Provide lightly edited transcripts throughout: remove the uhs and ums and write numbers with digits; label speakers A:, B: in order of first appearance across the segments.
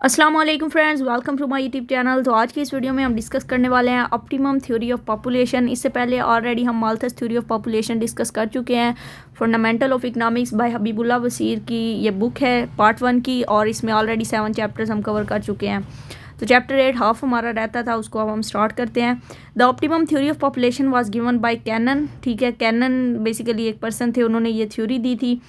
A: अस्सलाम वालेकुम friends, welcome to my YouTube channel. तो आज की इस वीडियो में हम डिस्कस करने वाले हैं ऑप्टिमम थ्योरी ऑफ पॉपुलेशन। इससे पहले ऑलरेडी हम Malthus theory of population discuss कर चुके हैं। Fundamental of economics by Habibullah Wasir की ये बुक है पार्ट 1 की, और इसमें ऑलरेडी 7 चैप्टर्स हम कवर कर चुके हैं। तो चैप्टर 8 हाफ हमारा रहता था, उसको अब हम स्टार्ट करते हैं। The optimum theory of population was given by Cannan. ठीक है, कैनन बेसिकली एक पर्सन थे, उन्होंने ये थ्योरी दी थी।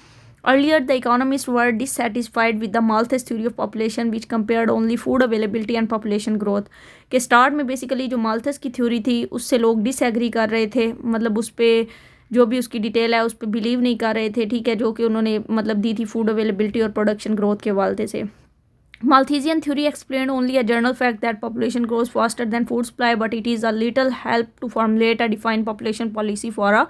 A: Earlier, the economists were dissatisfied with the Malthus theory of population, which compared only food availability and population growth. के start में basically जो माल्थस की थ्योरी थी उससे लोग डिसएग्री कर रहे थे, मतलब उस पर जो भी उसकी डिटेल है उस पर बिलीव नहीं कर रहे थे। ठीक है, जो कि उन्होंने मतलब दी थी फूड अवेलेबिलिटी और प्रोडक्शन ग्रोथ के हवाले से। Malthusian theory explained only a general fact that population grows faster than food supply, but it is a little help to formulate a defined population policy for a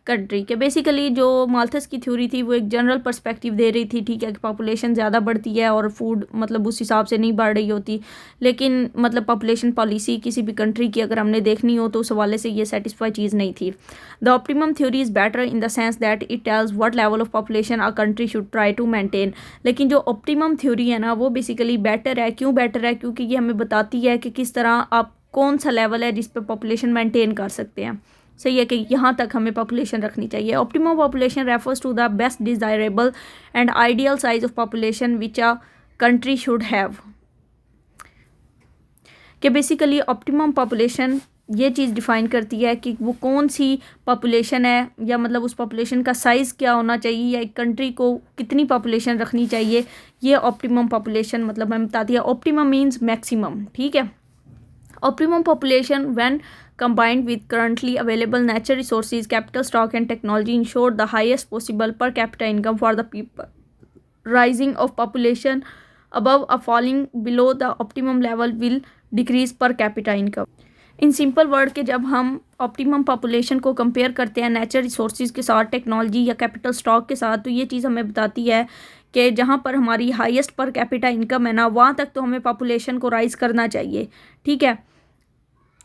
A: country के। Basically जो Malthus की theory थी वो एक general perspective दे रही थी। ठीक है, कि पॉपुलेशन ज़्यादा बढ़ती है और फूड मतलब उस हिसाब से नहीं बढ़ रही होती, लेकिन मतलब पॉपुलेशन पॉलिसी किसी भी कंट्री की अगर हमने देखनी हो तो उस हवाले से ये सेटिस्फाई चीज़ नहीं थी। The optimum theory is better in the sense that it tells what level of population a country should try to maintain. लेकिन जो ऑप्टिमम थ्योरी है ना वो बेसिकली बेटर है। क्यों बेटर है? क्योंकि ये हमें बताती है कि किस तरह आप कौन सा लेवल है जिस पे पॉपुलेशन मेंटेन कर सकते हैं। सही है कि यहाँ तक हमें पॉपुलेशन रखनी चाहिए। Optimum population refers to the best desirable and ideal size of population which a country should have. कि बेसिकली ऑप्टिमम पॉपुलेशन ये चीज़ डिफ़ाइन करती है कि वो कौन सी पॉपुलेशन है, या मतलब उस पॉपुलेशन का साइज़ क्या होना चाहिए, या एक कंट्री को कितनी पॉपुलेशन रखनी चाहिए। ये ऑप्टिमम पॉपुलेशन मतलब हमें बताती है। Optimum means maximum. ठीक है, optimum population when combined with currently available natural resources, capital stock and technology ensure the highest possible per capita income for the people. Rising of population above or falling below the optimum level will decrease per capita income. In simple word के जब हम optimum population को compare करते हैं natural resources के साथ, technology या capital stock के साथ, तो ये चीज़ हमें बताती है कि जहाँ पर हमारी हाईएस्ट पर कैपिटा इनकम है ना वहाँ तक तो हमें पॉपुलेशन को राइज करना चाहिए। ठीक है,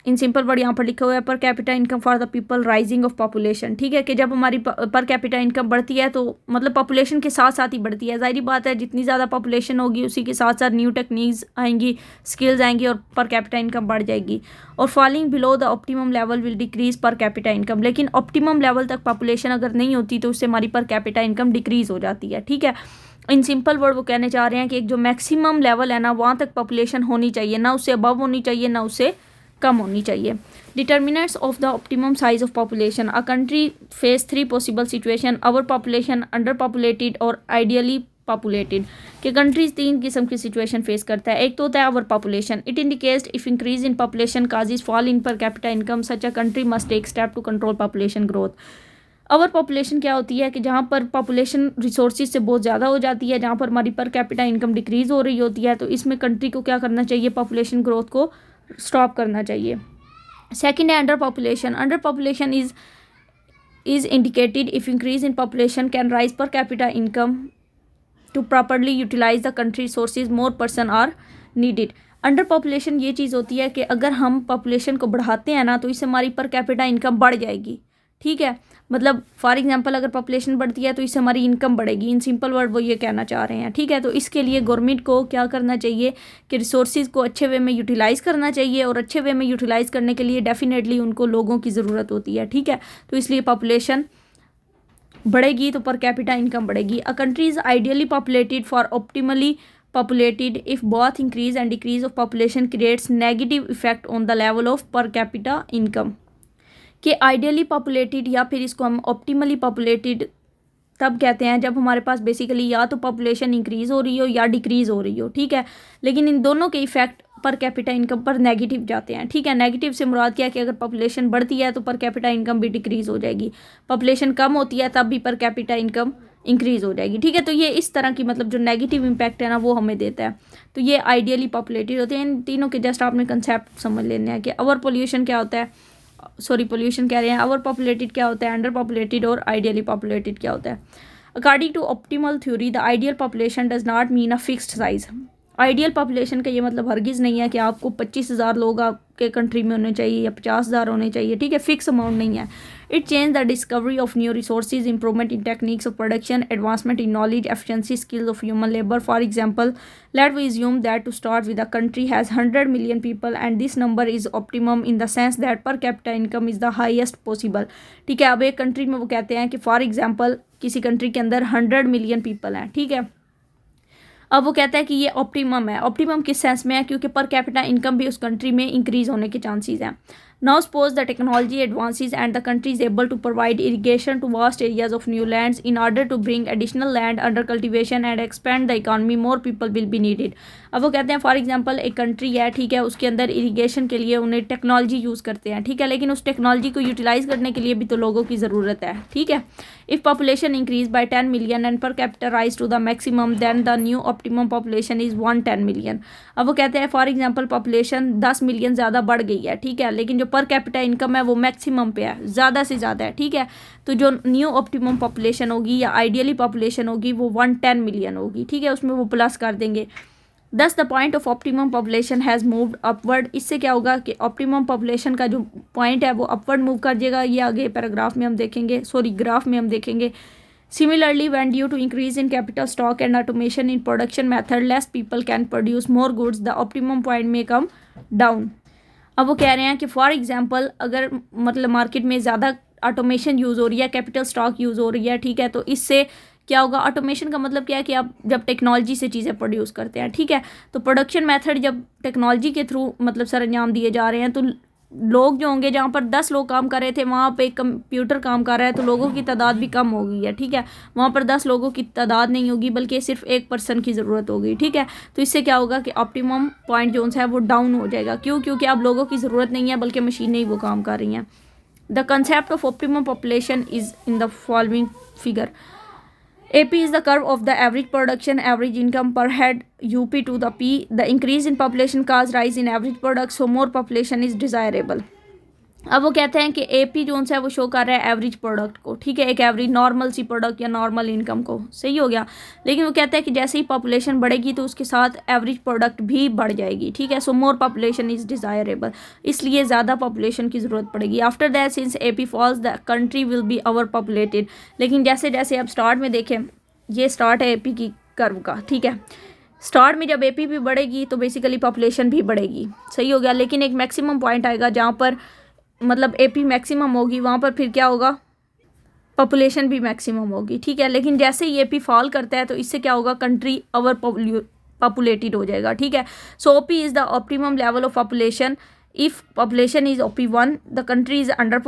A: इन सिंपल वर्ड यहाँ पर लिखा हुआ है पर capita income for the people rising of population. ठीक है, कि जब हमारी पर कैपिटा इनकम बढ़ती है तो मतलब पॉपुलेशन के साथ साथ ही बढ़ती है। जाहिर बात है जितनी ज़्यादा पॉपुलेशन होगी उसी के साथ साथ न्यू टेक्निक्स आएंगी, स्किल्स आएंगी और पर कैपिटा इनकम बढ़ जाएगी। और falling below the optimum level will decrease पर कैपिटा इनकम। लेकिन ऑप्टिमम लेवल तक पॉपुलेशन अगर नहीं होती तो उससे हमारी पर कैपिटा इनकम डिक्रीज हो जाती है। ठीक है, इन सिंपल वर्ड वो कहने चाह रहे हैं कि एक जो मैक्सिमम लेवल है ना वहाँ तक पॉपुलेशन होनी चाहिए, ना उससे अबव होनी चाहिए ना उससे कम होनी चाहिए। Determinants of the optimum size of population. A country face 3 possible situation: over population, under populated और आइडियली पॉपुलेटेड। कि कंट्रीज 3 किस्म की सिचुएशन फेस करता है। एक तो होता है over population. It indicates if increase in population causes fall in per capita income such a country must take step to control population growth. Over population क्या होती है कि जहाँ पर पॉपुलेशन रिसोर्सेज से बहुत ज़्यादा हो जाती है, जहाँ पर हमारी पर कैपिटा इनकम डिक्रीज़ हो रही होती है, तो इसमें कंट्री को क्या करना चाहिए? पॉपुलेशन ग्रोथ को स्टॉप करना चाहिए। सेकंड है under population. Under population is indicated if increase in population can rise per capita income to properly utilise the country resources more person are needed. Under population ये चीज़ होती है कि अगर हम पॉपुलेशन को बढ़ाते हैं ना तो इससे हमारी पर कैपिटा इनकम बढ़ जाएगी। ठीक है, मतलब फॉर एग्जांपल अगर पॉपुलेशन बढ़ती है तो इससे हमारी इनकम बढ़ेगी। इन सिंपल वर्ड वो ये कहना चाह रहे हैं। ठीक है, तो इसके लिए गवर्नमेंट को क्या करना चाहिए कि रिसोर्सेज को अच्छे वे में यूटिलाइज़ करना चाहिए, और अच्छे वे में यूटिलाइज़ करने के लिए डेफिनेटली उनको लोगों की ज़रूरत होती है। ठीक है, तो इसलिए पॉपुलेशन बढ़ेगी तो पर कैपिटा इनकम बढ़ेगी। A country is ideally populated for optimally populated if both increase and decrease of population creates negative effect on the level of per capita income। कि आइडियली पॉपुलेटेड या फिर इसको हम ऑप्टिमली पॉपुलेटेड तब कहते हैं जब हमारे पास बेसिकली या तो पॉपुलेशन इंक्रीज़ हो रही हो या डिक्रीज़ हो रही हो। ठीक है, लेकिन इन दोनों के इफेक्ट पर कैपिटा इनकम पर नेगेटिव जाते हैं। ठीक है, नेगेटिव से मुराद क्या है कि अगर पॉपुलेशन बढ़ती है तो पर कैपिटा इनकम भी डिक्रीज़ हो जाएगी, पॉपुलेशन कम होती है तब भी पर कैपिटा इनकम इंक्रीज़ हो जाएगी। ठीक है, तो ये इस तरह की मतलब जो नेगेटिव इम्पैक्ट है ना वो हमें देता है। तो ये आइडियली पॉपुलेटेड होते हैं। इन तीनों के जस्ट आपने कंसेप्ट समझ लेने हैं कि ओवर पोल्यूशन क्या होता है, सॉरी पोल्यूशन कह रहे हैं, ओवर पॉपुलेटेड क्या होता है, अंडर पॉपुलेटेड और आइडियली पॉपुलेटेड क्या होता है। According to optimal theory the ideal population does not mean a fixed size. Ideal population का ये मतलब हरगिज़ नहीं है कि आपको 25,000 लोग आपके कंट्री में होने चाहिए या 50,000 होने चाहिए, ठीक है, फिक्स अमाउंट नहीं है। It change the discovery of new resources, improvement in techniques of production, advancement in knowledge, efficiency, skills of human labour. For example, let we assume that to start with, a country has 100 million people and this number is optimum in the sense that per capita income is the highest possible। ठीक है, अब एक country में वो कहते हैं कि for example किसी कंट्री के अंदर 100 मिलियन पीपल हैं, ठीक है, अब वो कहता है कि ये ऑप्टिमम है। ऑप्टिमम किस सेंस में है? क्योंकि पर कैपिटा इनकम भी उस कंट्री में इंक्रीज होने के चांसेस हैं। Now suppose the technology advances and the country is able to provide irrigation to vast areas of new lands in order to bring additional land under cultivation and expand the economy, more people will be needed. अब वो कहते हैं for example एक country है, ठीक है, उसके अंदर इरिगेशन के लिए उन्हें टेक्नोलॉजी यूज़ करते हैं, ठीक है, लेकिन उस टेक्नोलॉजी को यूटिलाइज करने के लिए भी तो लोगों की ज़रूरत है, ठीक है। If population increase by 10 million and per capita rise to the maximum, then the new optimum population is 110 million. अब वो कहते हैं फॉर एग्जांपल पॉपुलेशन 10 मिलियन ज़्यादा बढ़ गई है, ठीक है, लेकिन जो पर कैपिटा इनकम है वो मैक्सिमम पे है, ज़्यादा से ज़्यादा है, ठीक है, तो जो न्यू ऑप्टिमम पॉपुलेशन होगी या आइडियली पॉपुलेशन होगी वो 110 मिलियन होगी, ठीक है, उसमें वो प्लस कर देंगे। दस the point of optimum population has moved upward. इससे क्या होगा कि ऑप्टिमम पॉपुलेशन का जो पॉइंट है वो अपवर्ड मूव कर जाएगा। ये आगे पैराग्राफ में हम देखेंगे, ग्राफ में हम देखेंगे। Similarly when due to increase in capital stock and automation in production method less people can produce more goods, the optimum point में कम डाउन। अब वो कह रहे हैं कि फॉर एग्जांपल अगर मतलब मार्केट में ज़्यादा ऑटोमेशन यूज़ हो रही है, कैपिटल स्टॉक यूज़ हो रही है, ठीक है, तो इससे क्या होगा? ऑटोमेशन का मतलब क्या है कि आप जब टेक्नोलॉजी से चीज़ें प्रोड्यूस करते हैं, ठीक है, तो प्रोडक्शन मेथड जब टेक्नोलॉजी के थ्रू मतलब सरंजाम दिए जा रहे हैं तो लोग जो होंगे, जहाँ पर 10 लोग काम कर रहे थे वहाँ पे एक कंप्यूटर काम कर रहा है, तो लोगों की तादाद भी कम हो गई है, ठीक है, वहाँ पर 10 लोगों की तादाद नहीं होगी बल्कि सिर्फ एक पर्सन की ज़रूरत होगी, ठीक है, तो इससे क्या होगा कि ऑप्टिमम पॉइंट जो है वो डाउन हो जाएगा। क्यों? क्योंकि अब लोगों की ज़रूरत नहीं है बल्कि मशीनें ही वो काम कर रही हैं। The concept of optimum population is in the following figure. AP is the curve of the average production, average income per head, UP to the P. The increase in population cause rise in average product, so more population is desirable. अब वो कहते हैं कि AP जो है वो show कर रहा है एवरेज प्रोडक्ट को, ठीक है, एक एवरेज नॉर्मल सी प्रोडक्ट या नॉर्मल इनकम को, सही हो गया। लेकिन वो कहते हैं कि जैसे ही पॉपुलेशन बढ़ेगी तो उसके साथ एवरेज प्रोडक्ट भी बढ़ जाएगी, ठीक है, so more population is desirable, इसलिए ज़्यादा पॉपुलेशन की ज़रूरत पड़ेगी। After that since AP falls the country will be overpopulated. लेकिन जैसे जैसे अब स्टार्ट में देखें, ये स्टार्ट है AP की कर्व का, ठीक है, स्टार्ट में जब AP भी बढ़ेगी तो बेसिकली पॉपुलेशन भी बढ़ेगी, सही हो गया। लेकिन एक मैक्सिमम पॉइंट आएगा जहाँ पर मतलब AP मैक्सिमम होगी, वहाँ पर फिर क्या होगा? पॉपुलेशन भी मैक्सिमम होगी, ठीक है। लेकिन जैसे ही AP फॉल करता है तो इससे क्या होगा? कंट्री ओवर पॉपुलेटेड हो जाएगा, ठीक है। सो OP is the optimum level of population. If population is OP1 the country is under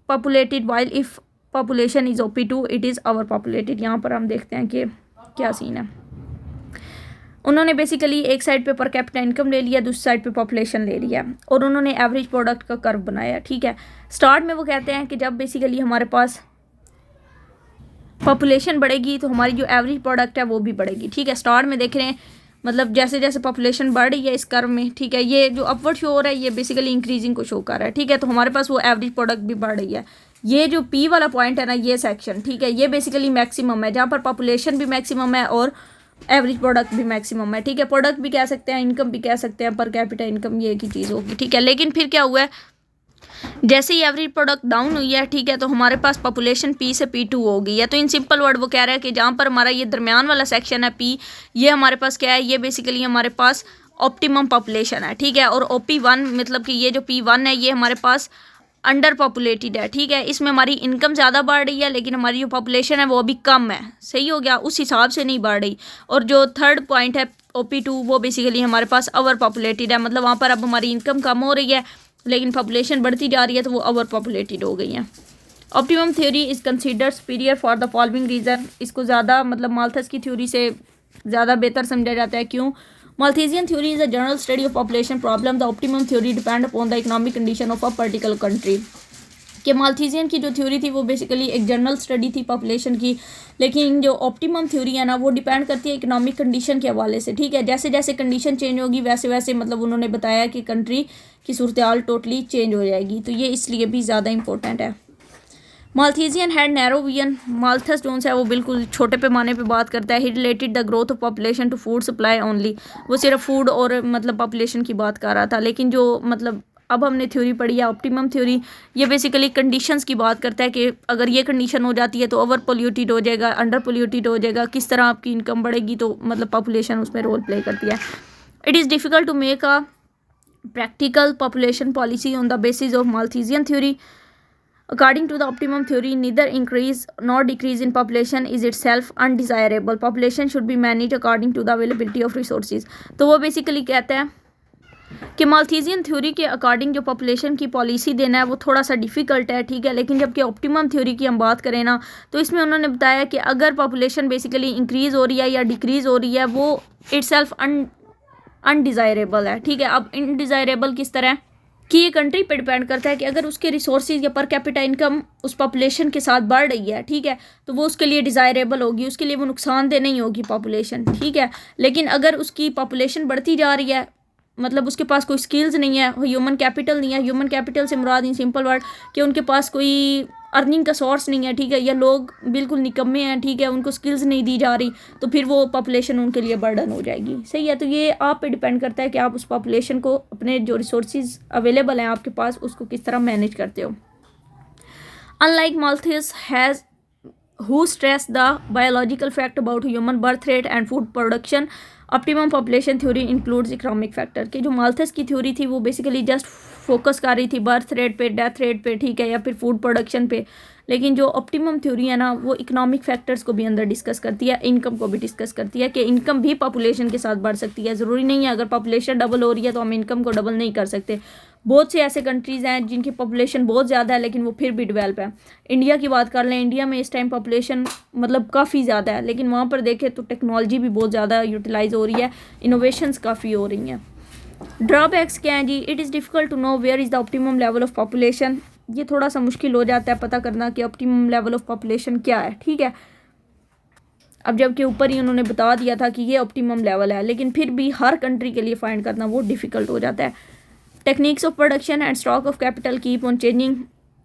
A: populated, while if population is OP2 it is over populated. यहाँ पर हम देखते हैं कि क्या सीन है। उन्होंने बेसिकली एक साइड पे पर कैपिटा इनकम ले लिया, दूसरी साइड पे पॉपुलेशन ले लिया और उन्होंने एवरेज प्रोडक्ट का कर्व बनाया, ठीक है। स्टार्ट में वो कहते हैं कि जब बेसिकली हमारे पास पॉपुलेशन बढ़ेगी तो हमारी जो एवरेज प्रोडक्ट है वो भी बढ़ेगी, ठीक है। स्टार्ट में देख रहे हैं मतलब जैसे जैसे पॉपुलेशन बढ़ रही है इस कर्व में, ठीक है, ये जो अपवर्ड शो हो रहा है ये बेसिकली इंक्रीजिंग को शो कर रहा है, ठीक है, तो हमारे पास वो एवरेज प्रोडक्ट भी बढ़ रही है। ये जो P वाला पॉइंट है ना, ये सेक्शन, ठीक है, ये बेसिकली मैक्सिमम है जहाँ पर पॉपुलेशन भी मैक्सिमम है और एवरेज प्रोडक्ट भी मैक्सिमम है, ठीक है। प्रोडक्ट भी कह सकते हैं, इनकम भी कह सकते हैं, पर कैपिटा इनकम ये एक ही चीज़ होगी, ठीक है। लेकिन फिर क्या हुआ है? जैसे ही एवरेज प्रोडक्ट डाउन हुई है, ठीक है, तो हमारे पास पॉपुलेशन P से P2 हो गई है। तो इन सिंपल वर्ड वो कह रहा है कि जहाँ पर हमारा ये दरमियान वाला सेक्शन है P, ये हमारे पास क्या है? ये बेसिकली हमारे पास ऑप्टिमम पॉपुलेशन है, ठीक है, और OP1 मतलब कि ये जो P1 है ये हमारे पास अंडर पॉपुलेटेड है, ठीक है, इसमें हमारी इनकम ज़्यादा बढ़ रही है लेकिन हमारी जो पॉपुलेशन है वो अभी कम है, सही हो गया, उस हिसाब से नहीं बढ़ रही। और जो थर्ड पॉइंट है OP2 वो बेसिकली हमारे पास ओवर पॉपुलेटेड है, मतलब वहाँ पर अब हमारी इनकम कम हो रही है लेकिन पॉपुलेशन बढ़ती जा रही है तो वो ओवर पॉपुलेटेड हो गई है। Optimum theory is considered superior for the following reason. इसको ज़्यादा मतलब माल्थस की थ्योरी से ज़्यादा बेहतर समझा जाता है। क्यों? Malthusian theory is a general study of population problem. The optimum theory depend upon the economic condition of a particular country. कि माल्थीजियन की जो थ्योरी थी वो बेसिकली एक जनरल स्टडी थी पॉपुलेशन की, लेकिन जो ऑप्टिमम थ्योरी है ना वो डिपेंड करती है इकोनॉमिक कंडीशन के हवाले से, ठीक है। जैसे जैसे कंडीशन चेंज होगी वैसे वैसे मतलब उन्होंने बताया कि कंट्री की सूरत हाल टोटली चेंज हो जाएगी, तो ये इसलिए भी ज़्यादा इंपॉर्टेंट है। Malthusian had narrow vision. Malthus जोन्स है वो बिल्कुल छोटे पैमाने पे बात करता है। He related the growth of population to food supply only. वो सिर्फ फूड और मतलब पॉपुलेशन की बात कर रहा था, लेकिन जो मतलब अब हमने थ्योरी पढ़ी है ऑप्टिमम थ्योरी, ये बेसिकली कंडीशंस की बात करता है कि अगर ये कंडीशन हो जाती है तो ओवर पोल्यूटेड हो जाएगा, अंडर पोल्यूटेड हो जाएगा, किस तरह आपकी इनकम बढ़ेगी, तो मतलब पॉपुलेशन उसमें रोल प्ले करती है। It is difficult to make a practical population policy on the basis of Malthusian theory. According to the optimum theory, neither increase nor decrease in population is itself undesirable. Population should be managed according to the availability of resources. तो वो basically कहते हैं कि माल्थीजियन theory के according जो population की policy देना है वो थोड़ा सा डिफ़िकल्ट है, ठीक है, लेकिन जबकि ऑप्टिमम थ्योरी की हम बात करें ना, तो इसमें उन्होंने बताया कि अगर पॉपुलेशन बेसिकली इंक्रीज़ हो रही है या डिक्रीज़ हो रही है वो इटसेल्फ अनडिज़ायरेबल है, ठीक है। अब इनडिज़ायरेबल किस तरह कि ये कंट्री पे डिपेंड करता है कि अगर उसके रिसोर्सेज या पर कैपिटा इनकम उस पॉपुलेशन के साथ बढ़ रही है, ठीक है, तो वो उसके लिए डिज़ायरेबल होगी, उसके लिए वो नुकसानदेह नहीं होगी पॉपुलेशन, ठीक है। लेकिन अगर उसकी पॉपुलेशन बढ़ती जा रही है, मतलब उसके पास कोई स्किल्स नहीं है, ह्यूमन कैपिटल नहीं है, ह्यूमन कैपिटल से मुराद इन सिंपल वर्ड कि उनके पास कोई अर्निंग का सोर्स नहीं है, ठीक है, या लोग बिल्कुल निकम्मे हैं, ठीक है, उनको स्किल्स नहीं दी जा रही, तो फिर वो पॉपुलेशन उनके लिए बर्डन हो जाएगी, सही है। तो ये आप पे डिपेंड करता है कि आप उस पॉपुलेशन को अपने जो रिसोर्सेज अवेलेबल हैं आपके पास उसको किस तरह मैनेज करते हो। Unlike Malthus has who stress the biological fact about human birth rate and food production, optimum population theory includes economic factor। कि जो माल्थस की थ्योरी थी वो बेसिकली जस्ट फोकस कर रही थी बर्थ रेट पे, डेथ रेट पे, ठीक है, या फिर फूड प्रोडक्शन पे, लेकिन जो ऑप्टिमम थ्योरी है ना वो इकोनॉमिक फैक्टर्स को भी अंदर डिस्कस करती है, इनकम को भी डिस्कस करती है कि इनकम भी पॉपुलेशन के साथ बढ़ सकती है। ज़रूरी नहीं है अगर पॉपुलेशन डबल हो रही है तो हम इनकम को डबल नहीं कर सकते। बहुत से ऐसे कंट्रीज़ हैं जिनकी पॉपुलेशन बहुत ज़्यादा है लेकिन वो फिर भी डेवलप है। इंडिया की बात कर लें, इंडिया में इस टाइम पॉपुलेशन मतलब काफ़ी ज़्यादा है, लेकिन वहाँ पर देखें तो टेक्नोलॉजी भी बहुत ज़्यादा यूटिलाइज़ हो रही है, इनोवेशंस काफ़ी हो रही हैं। ड्रॉबैक्स क्या हैं जी? It is difficult to know where is the optimum level of population. ये थोड़ा सा मुश्किल हो जाता है पता करना कि ऑप्टिमम लेवल ऑफ पॉपुलेशन क्या है, ठीक है। अब जबकि ऊपर ही उन्होंने बता दिया था कि ये ऑप्टिमम लेवल है, लेकिन फिर भी हर कंट्री के लिए फाइंड करना वो डिफ़िकल्ट हो जाता है। Techniques of production and stock of capital keep on changing.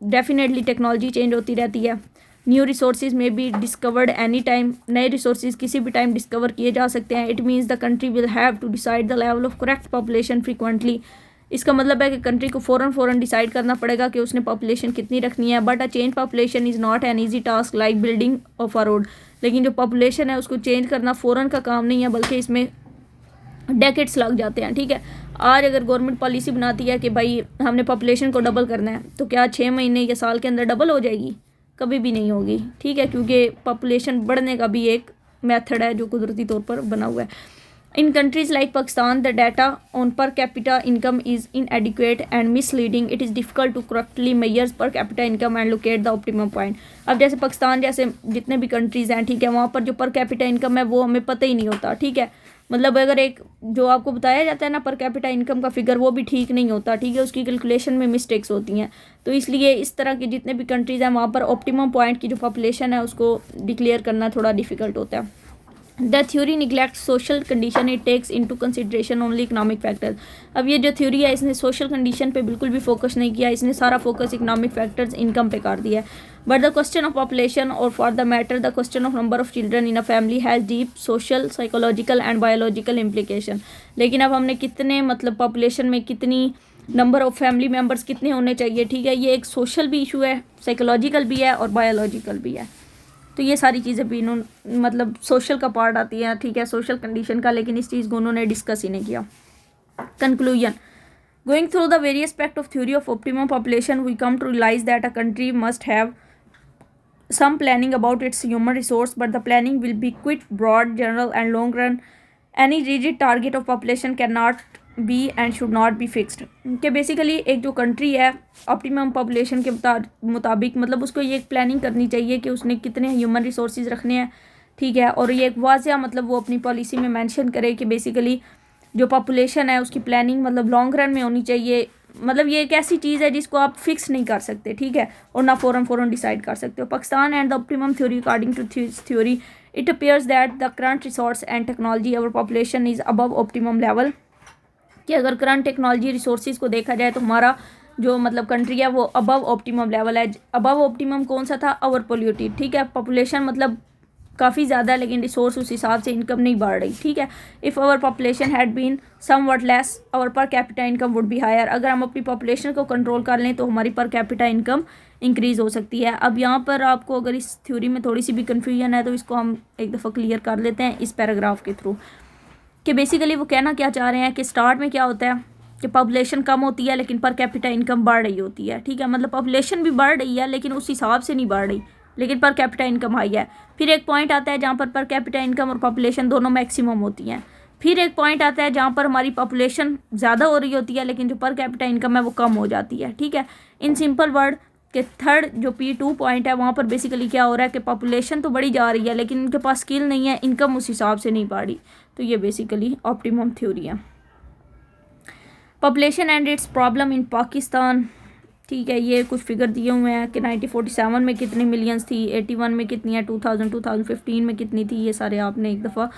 A: Definitely technology change होती रहती है। न्यू रिसोर्सेज में बी डिस्कवर्ड एनी टाइम। नए रिसोर्सेज किसी भी टाइम डिस्कवर किए जा सकते हैं। It means the country will have to decide the level of correct population frequently. इसका मतलब है कि कंट्री को फ़ौरन डिसाइड करना पड़ेगा कि उसने पॉपुलेशन कितनी रखनी है। But a change population is not an easy task like building of a road. लेकिन जो पॉपुलेशन है उसको चेंज करना फ़ौरन का काम नहीं है, बल्कि इसमें डेकेड्स लग जाते हैं, ठीक है। आज अगर गवर्नमेंट पॉलिसी बनाती है कि भाई हमने पॉपुलेशन को डबल करना है, तो क्या 6 महीने या साल के अंदर डबल हो जाएगी? कभी भी नहीं होगी, ठीक है, क्योंकि पॉपुलेशन बढ़ने का भी एक मेथड है जो कुदरती तौर पर बना हुआ है। In countries like Pakistan the data on per capita income is inadequate and misleading. It is difficult to correctly measures per capita income and locate the optimum point. अब जैसे पाकिस्तान जैसे जितने भी कंट्रीज़ हैं, ठीक है, वहाँ पर जो पर कैपिटा इनकम है वो हमें पता ही नहीं होता, ठीक है। मतलब अगर एक जो आपको बताया जाता है ना पर कैपिटा इनकम का फिगर, वो भी ठीक नहीं होता, ठीक है, उसकी कैलकुलेशन में मिस्टेक्स होती हैं। तो इसलिए इस तरह के जितने भी कंट्रीज़ हैं वहाँ पर ऑप्टिमम पॉइंट की जो पॉपुलेशन है उसको डिक्लेयर करना थोड़ा डिफ़िकल्ट होता है। The theory neglect social condition, it takes into consideration only economic factors. अब ये जो थ्योरी है इसने सोशल कंडीशन पे बिल्कुल भी फोकस नहीं किया, इसने सारा फोकस इकोनॉमिक फैक्टर्स इनकम पे कर दिया है। But the question of population और for the matter the question of number of children in a family has deep social, psychological and biological implication. लेकिन अब हमने कितने मतलब पॉपुलेशन में कितनी नंबर ऑफ फैमिली मेम्बर्स कितने होने चाहिए, ठीक है, ये एक सोशल भी इशू है, साइकोलॉजिकल भी है और बायोलॉजिकल भी है। तो ये सारी चीज़ें भी इन्होंने मतलब सोशल का पार्ट आती है, ठीक है, सोशल कंडीशन का, लेकिन इस चीज़ को उन्होंने डिस्कस ही नहीं किया। Conclusion, going through the various aspect of theory of optimum population we come to realise that a country must have some planning about its human resource, but the planning will be quite broad, general and long run. Any rigid target of population cannot be and should not be fixed। कि basically एक जो country है optimum population के मुताबिक मतलब उसको ये एक प्लानिंग करनी चाहिए कि उसने कितने ह्यूमन रिसोर्सेज रखने हैं, ठीक है, और ये एक वाज़िया मतलब वो अपनी पॉलिसी में मेंशन करे कि बेसिकली जो पॉपुलेशन है उसकी प्लानिंग मतलब लॉन्ग रन में होनी चाहिए। मतलब ये एक ऐसी चीज़ है जिसको आप फिक्स नहीं कर सकते, ठीक है, और ना फ़ौरन डिसाइड कर सकते हो। Pakistan and the optimum theory, according to theory it appears that the current resource and technology our population is above optimum level. कि अगर करंट टेक्नोलॉजी रिसोर्सेज को देखा जाए तो हमारा जो मतलब कंट्री है वो अबव ऑप्टिमम लेवल है। अबव ऑप्टिमम कौन सा था? ओवर पोल्यूटेड, ठीक है। पॉपुलेशन मतलब काफ़ी ज़्यादा है लेकिन रिसोर्स उस हिसाब से इनकम नहीं बढ़ रही, ठीक है। If our population had been somewhat less our per capita income would be higher. अगर हम अपनी पॉपुलेशन को कंट्रोल कर लें तो हमारी पर कैपिटा इनकम इंक्रीज़ हो सकती है। अब यहाँ पर आपको अगर इस थ्योरी में थोड़ी सी भी कन्फ्यूजन है तो इसको हम एक दफ़ा क्लियर कर लेते हैं इस पैराग्राफ के थ्रू, कि बेसिकली वो कहना क्या चाह रहे हैं कि स्टार्ट में क्या होता है कि पॉपुलेशन कम होती है लेकिन पर कैपिटा इनकम बढ़ रही होती है, ठीक है। मतलब पॉपुलेशन भी बढ़ रही है लेकिन उस हिसाब से नहीं बढ़ रही, लेकिन पर कैपिटा इनकम हाई है। फिर एक पॉइंट आता है जहाँ पर कैपिटा इनकम और पॉपुलेशन दोनों मैक्सिमम होती हैं। फिर एक पॉइंट आता है जहाँ पर हमारी पॉपुलेशन ज़्यादा हो रही होती है लेकिन जो पर कैपिटा इनकम है वो कम हो जाती है, ठीक है। इन सिंपल वर्ड के थर्ड जो P2 पॉइंट है वहाँ पर बेसिकली क्या हो रहा है कि पॉपुलेशन तो बढ़ी जा रही है लेकिन इनके पास स्किल नहीं है, इनकम उस हिसाब से नहीं बढ़ रही। तो ये बेसिकली ऑप्टिमम थ्योरी है। Population and it's problem in Pakistan, ठीक है। ये कुछ फिगर दिए हुए हैं कि 1947 में कितनी मिलियंस थी, 81 में कितनी है, 2015 में कितनी थी, ये सारे आपने एक दफ़ा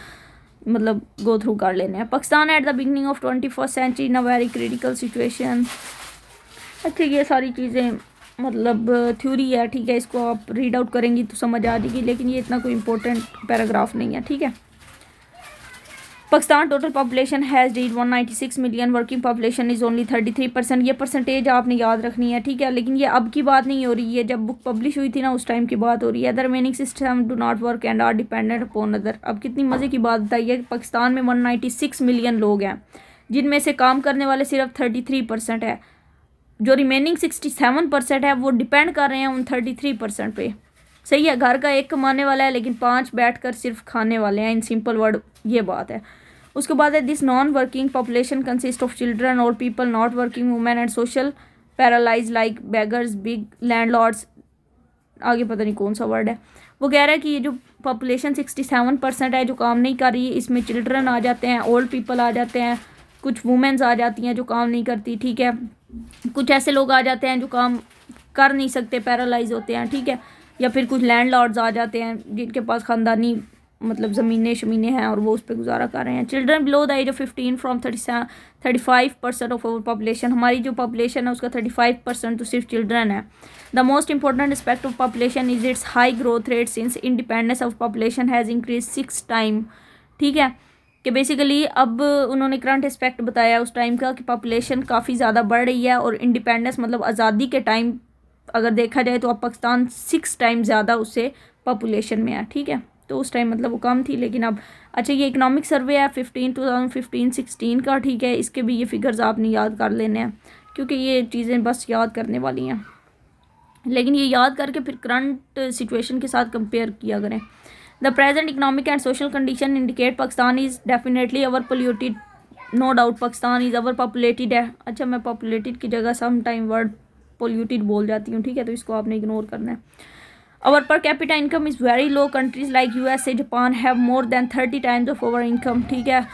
A: मतलब गो थ्रू कर लेने हैं। Pakistan at the beginning of 21st century in a very critical situation. अच्छा, ये सारी चीज़ें मतलब थ्योरी है, ठीक है। इसको आप रीड आउट करेंगी तो समझ आ जाएगी, लेकिन ये इतना कोई इंपॉर्टेंट पैराग्राफ नहीं है, ठीक है। Pakistan total population has reach 196 million, working population is only 33%। ये परसेंटेज आपने याद रखनी है, ठीक है। लेकिन ये अब की बात नहीं हो रही है, जब बुक पब्लिश हुई थी ना उस टाइम की बात हो रही है। The remaining system do not work and are dependent upon other. अब कितनी मज़े की बात बताइए, पाकिस्तान में 196 मिलियन लोग हैं जिनमें से काम करने वाले सिर्फ 33% है। जो रिमेनिंग 67% है वो डिपेंड कर रहे हैं उन 33% पे। सही है, घर का एक कमाने वाला है लेकिन 5 बैठकर सिर्फ खाने वाले हैं। इन सिंपल वर्ड ये बात है। उसके बाद है this non working population consist of children और people not working, women and social paralyse like beggars, big landlords, आगे पता नहीं कौन सा वर्ड है। वो कह रहा है कि ये जो पॉपुलेशन 67% है जो काम नहीं कर रही है, इसमें चिल्ड्रन आ जाते हैं, ओल्ड पीपल आ जाते हैं, कुछ वुमेन्स आ जाती हैं जो काम नहीं करती, ठीक है। कुछ ऐसे लोग आ जाते हैं जो काम कर नहीं सकते, पैरालाइज होते हैं, ठीक है। या फिर कुछ लैंडलॉर्ड्स आ जाते हैं जिनके पास ख़ानदानी मतलब ज़मीनें शमीनें हैं और वो उस पर गुजारा कर रहे हैं। Children below the age of 15 from 35% of our population. हमारी जो पॉपुलेशन है उसका 35% तो सिर्फ चिल्ड्रन है। The most important aspect of population is it's high growth rate since independence of population has increase 6 time, ठीक है। कि बेसिकली अब उन्होंने करंट एस्पेक्ट बताया उस टाइम का कि पॉपुलेशन काफ़ी ज़्यादा बढ़ रही है और इंडिपेंडेंस मतलब आज़ादी के टाइम अगर देखा जाए तो अब पाकिस्तान 6 टाइम ज़्यादा उससे पॉपुलेशन में है, ठीक है। तो उस टाइम मतलब वो कम थी लेकिन अब अच्छा ये इकोनॉमिक सर्वे है 2015-16 का, ठीक है। इसके भी ये फिगर्स आपने याद कर लेने हैं क्योंकि ये चीज़ें बस याद करने वाली हैं, लेकिन ये याद करके फिर करंट सिचुएशन के साथ कंपेयर किया करें। The present economic and social condition indicate Pakistan is definitely overpolluted, no doubt Pakistan is overpopulated है। अच्छा, मैं पॉपुलेटेड की जगह सम टाइम वर्ड पोल्यूटेड बोल जाती हूँ, ठीक है, तो इसको आपने इग्नोर करना है। Our per capita income is very low. Countries like USA, Japan have more than 30 times of our income, ठीक है।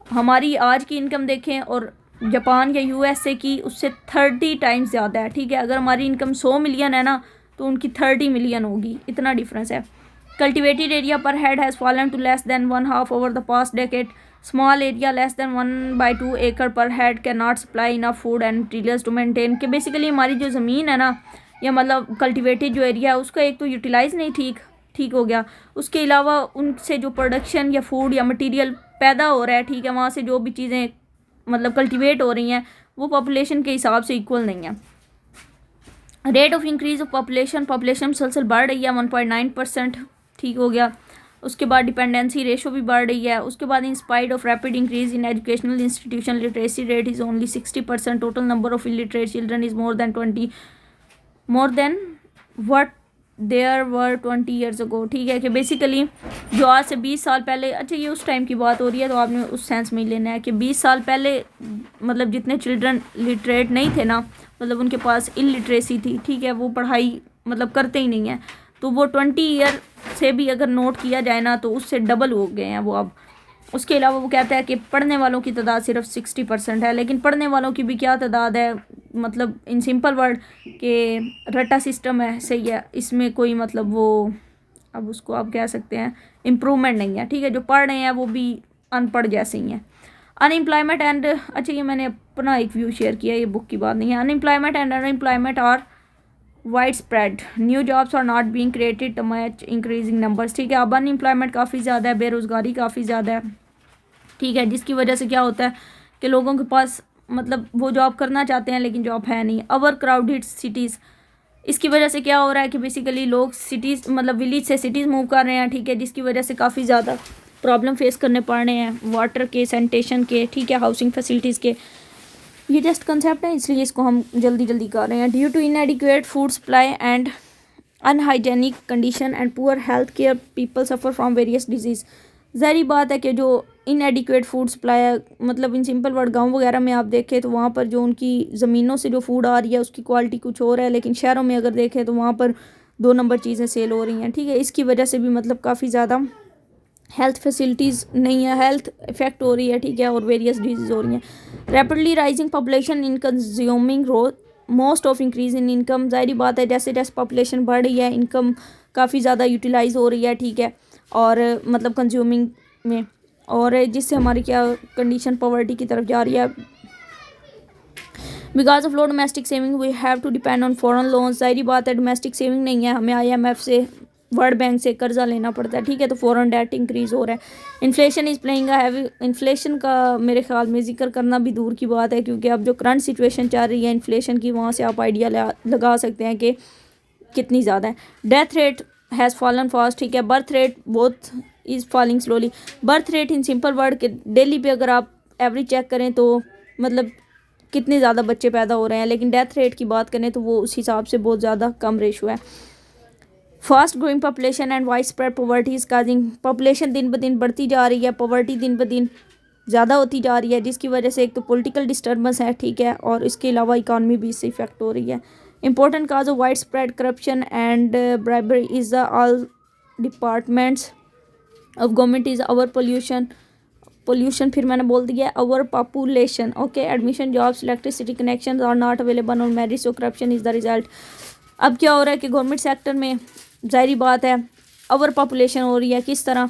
A: हमारी आज की इनकम देखें और जापान या USA की उससे 30 टाइम्स ज़्यादा है, ठीक है। अगर हमारी इनकम 100 मिलियन है ना तो उनकी 30 मिलियन होगी, इतना डिफरेंस है। Cultivated area per head has fallen to less than 1/2 over the past decade. Small area less than 1/2 acre per head cannot supply enough food and materials to maintain. कि basically हमारी जो ज़मीन है ना या मतलब cultivated जो area है उसका एक तो यूटिलाइज़ नहीं ठीक हो गया, उसके अलावा उनसे जो प्रोडक्शन या फूड या मटेरियल पैदा हो रहा है, ठीक है, वहाँ से जो भी चीज़ें मतलब कल्टिवेट हो रही हैं वो पॉपुलेशन के हिसाब से इक्वल नहीं है। Rate of increase of population मुसलसल बढ़ रही है 1.9%, ठीक हो गया। उसके बाद डिपेंडेंसी रेशो भी बढ़ रही है। उसके बाद in spite of rapid increase in educational institution literacy rate is only 60%। Total number of illiterate children is more than what there were 20 years ago, ठीक है। कि बेसिकली जो आज से 20 साल पहले, अच्छा ये उस टाइम की बात हो रही है तो आपने उस सेंस में ही लेना है कि 20 साल पहले मतलब जितने चिल्ड्रन लिटरेट नहीं थे ना, मतलब उनके पास इलिटरेसी थी, ठीक है, वो पढ़ाई मतलब करते ही नहीं है, तो वो 20 ईयर से भी अगर नोट किया जाए ना तो उससे डबल हो गए हैं वो अब। उसके अलावा वो कहता है कि पढ़ने वालों की तादाद सिर्फ 60% है, लेकिन पढ़ने वालों की भी क्या तादाद है, मतलब इन सिंपल वर्ड के रट्टा सिस्टम है, सही है, इसमें कोई मतलब वो अब उसको आप कह सकते हैं इम्प्रूवमेंट नहीं है, ठीक है। जो पढ़ रहे हैं वो भी अनपढ़ जैसे ही हैं। अनएम्प्लॉयमेंट एंड, अच्छा ये मैंने अपना एक व्यू शेयर किया, ये बुक की बात नहीं है। Unemployment and unemployment are widespread, new jobs are not being created to match increasing numbers. ठीक है, अब अनएम्प्लॉयमेंट काफ़ी ज़्यादा है, बेरोज़गारी काफ़ी ज़्यादा है। ठीक है, जिसकी वजह से क्या होता है कि लोगों के पास मतलब वो जॉब करना चाहते हैं लेकिन जॉब है नहीं। ओवर क्राउडेड सिटीज़, इसकी वजह से क्या हो रहा है कि बेसिकली लोग सिटीज़ मतलब विलेज से सिटीज़ मूव कर रहे हैं। ठीक है, जिसकी वजह से काफ़ी ज़्यादा प्रॉब्लम फेस करने पड़ रहे हैं, वाटर के, सैनिटेशन के, ठीक है, हाउसिंग फैसिलिटीज़ के। ये जस्ट कंसेप्ट है इसलिए इसको हम जल्दी जल्दी कर रहे हैं। Due to inadequate food supply and unhygienic condition and poor health care people suffer from various disease. ज़ाहिर बात है कि जो इनएडिक्वेट फूड सप्लाई है, मतलब इन सिंपल वर्ड गांव वगैरह में आप देखें तो वहाँ पर जो उनकी ज़मीनों से जो फूड आ रही है उसकी क्वालिटी कुछ और है, लेकिन शहरों में अगर देखें तो वहाँ पर 2 नंबर चीज़ें सेल हो रही हैं। ठीक है, इसकी वजह से भी मतलब काफ़ी ज़्यादा हेल्थ फैसिलिटीज़ नहीं है, हेल्थ इफेक्ट हो रही है। ठीक है, और वेरियस डिजीज़ हो रही हैं। Rapidly rising population in consuming growth most of increase in income. ज़ाहिर बात है जैसे जैसे पॉपुलेशन बढ़ रही है इनकम काफ़ी ज़्यादा यूटिलाइज हो रही है। ठीक है, और मतलब कंज्यूमिंग में, और जिससे हमारी क्या कंडीशन पॉवर्टी की तरफ जा रही है। Because of low domestic saving we have to depend on foreign loans. ज़ाहिर बात है डोमेस्टिक सेविंग नहीं है, हमें IMF से, वर्ल्ड बैंक से कर्जा लेना पड़ता है। ठीक है, तो फॉरेन डेट इंक्रीज़ हो रहा है। Inflation is playing a heavy, inflation का मेरे ख्याल में जिक्र करना भी दूर की बात है, क्योंकि अब जो करंट सिचुएशन चल रही है इन्फ्लेशन की, वहाँ से आप आइडिया लगा सकते हैं कि कितनी ज़्यादा है। Death rate has fallen fast. ठीक है, birth rate both is falling slowly. Birth rate in simple word के डेली पे अगर आप एवरेज चेक करें तो मतलब कितने ज़्यादा बच्चे पैदा हो रहे हैं, लेकिन डेथ रेट की बात करें तो वो उस हिसाब से बहुत ज़्यादा कम रेशो है। Fast growing population and wide spread poverty is causing, population दिन ब दिन बढ़ती जा रही है, पॉवर्टी दिन ब दिन ज़्यादा होती जा रही है, जिसकी वजह से एक तो पॉलिटिकल डिस्टर्बेंस है। ठीक है, और इसके अलावा इकानमी भी इससे इफेक्ट हो रही है। Important cause of widespread corruption and bribery is the all departments of government is our pollution फिर मैंने बोल दिया our population. Okay, admission, jobs, electricity connection are not available on merit, so corruption is the result. अब क्या हो रहा है कि गवर्नमेंट सेक्टर में ज़ाहिर बात है ओवर पॉपुलेशन हो रही है। किस तरह,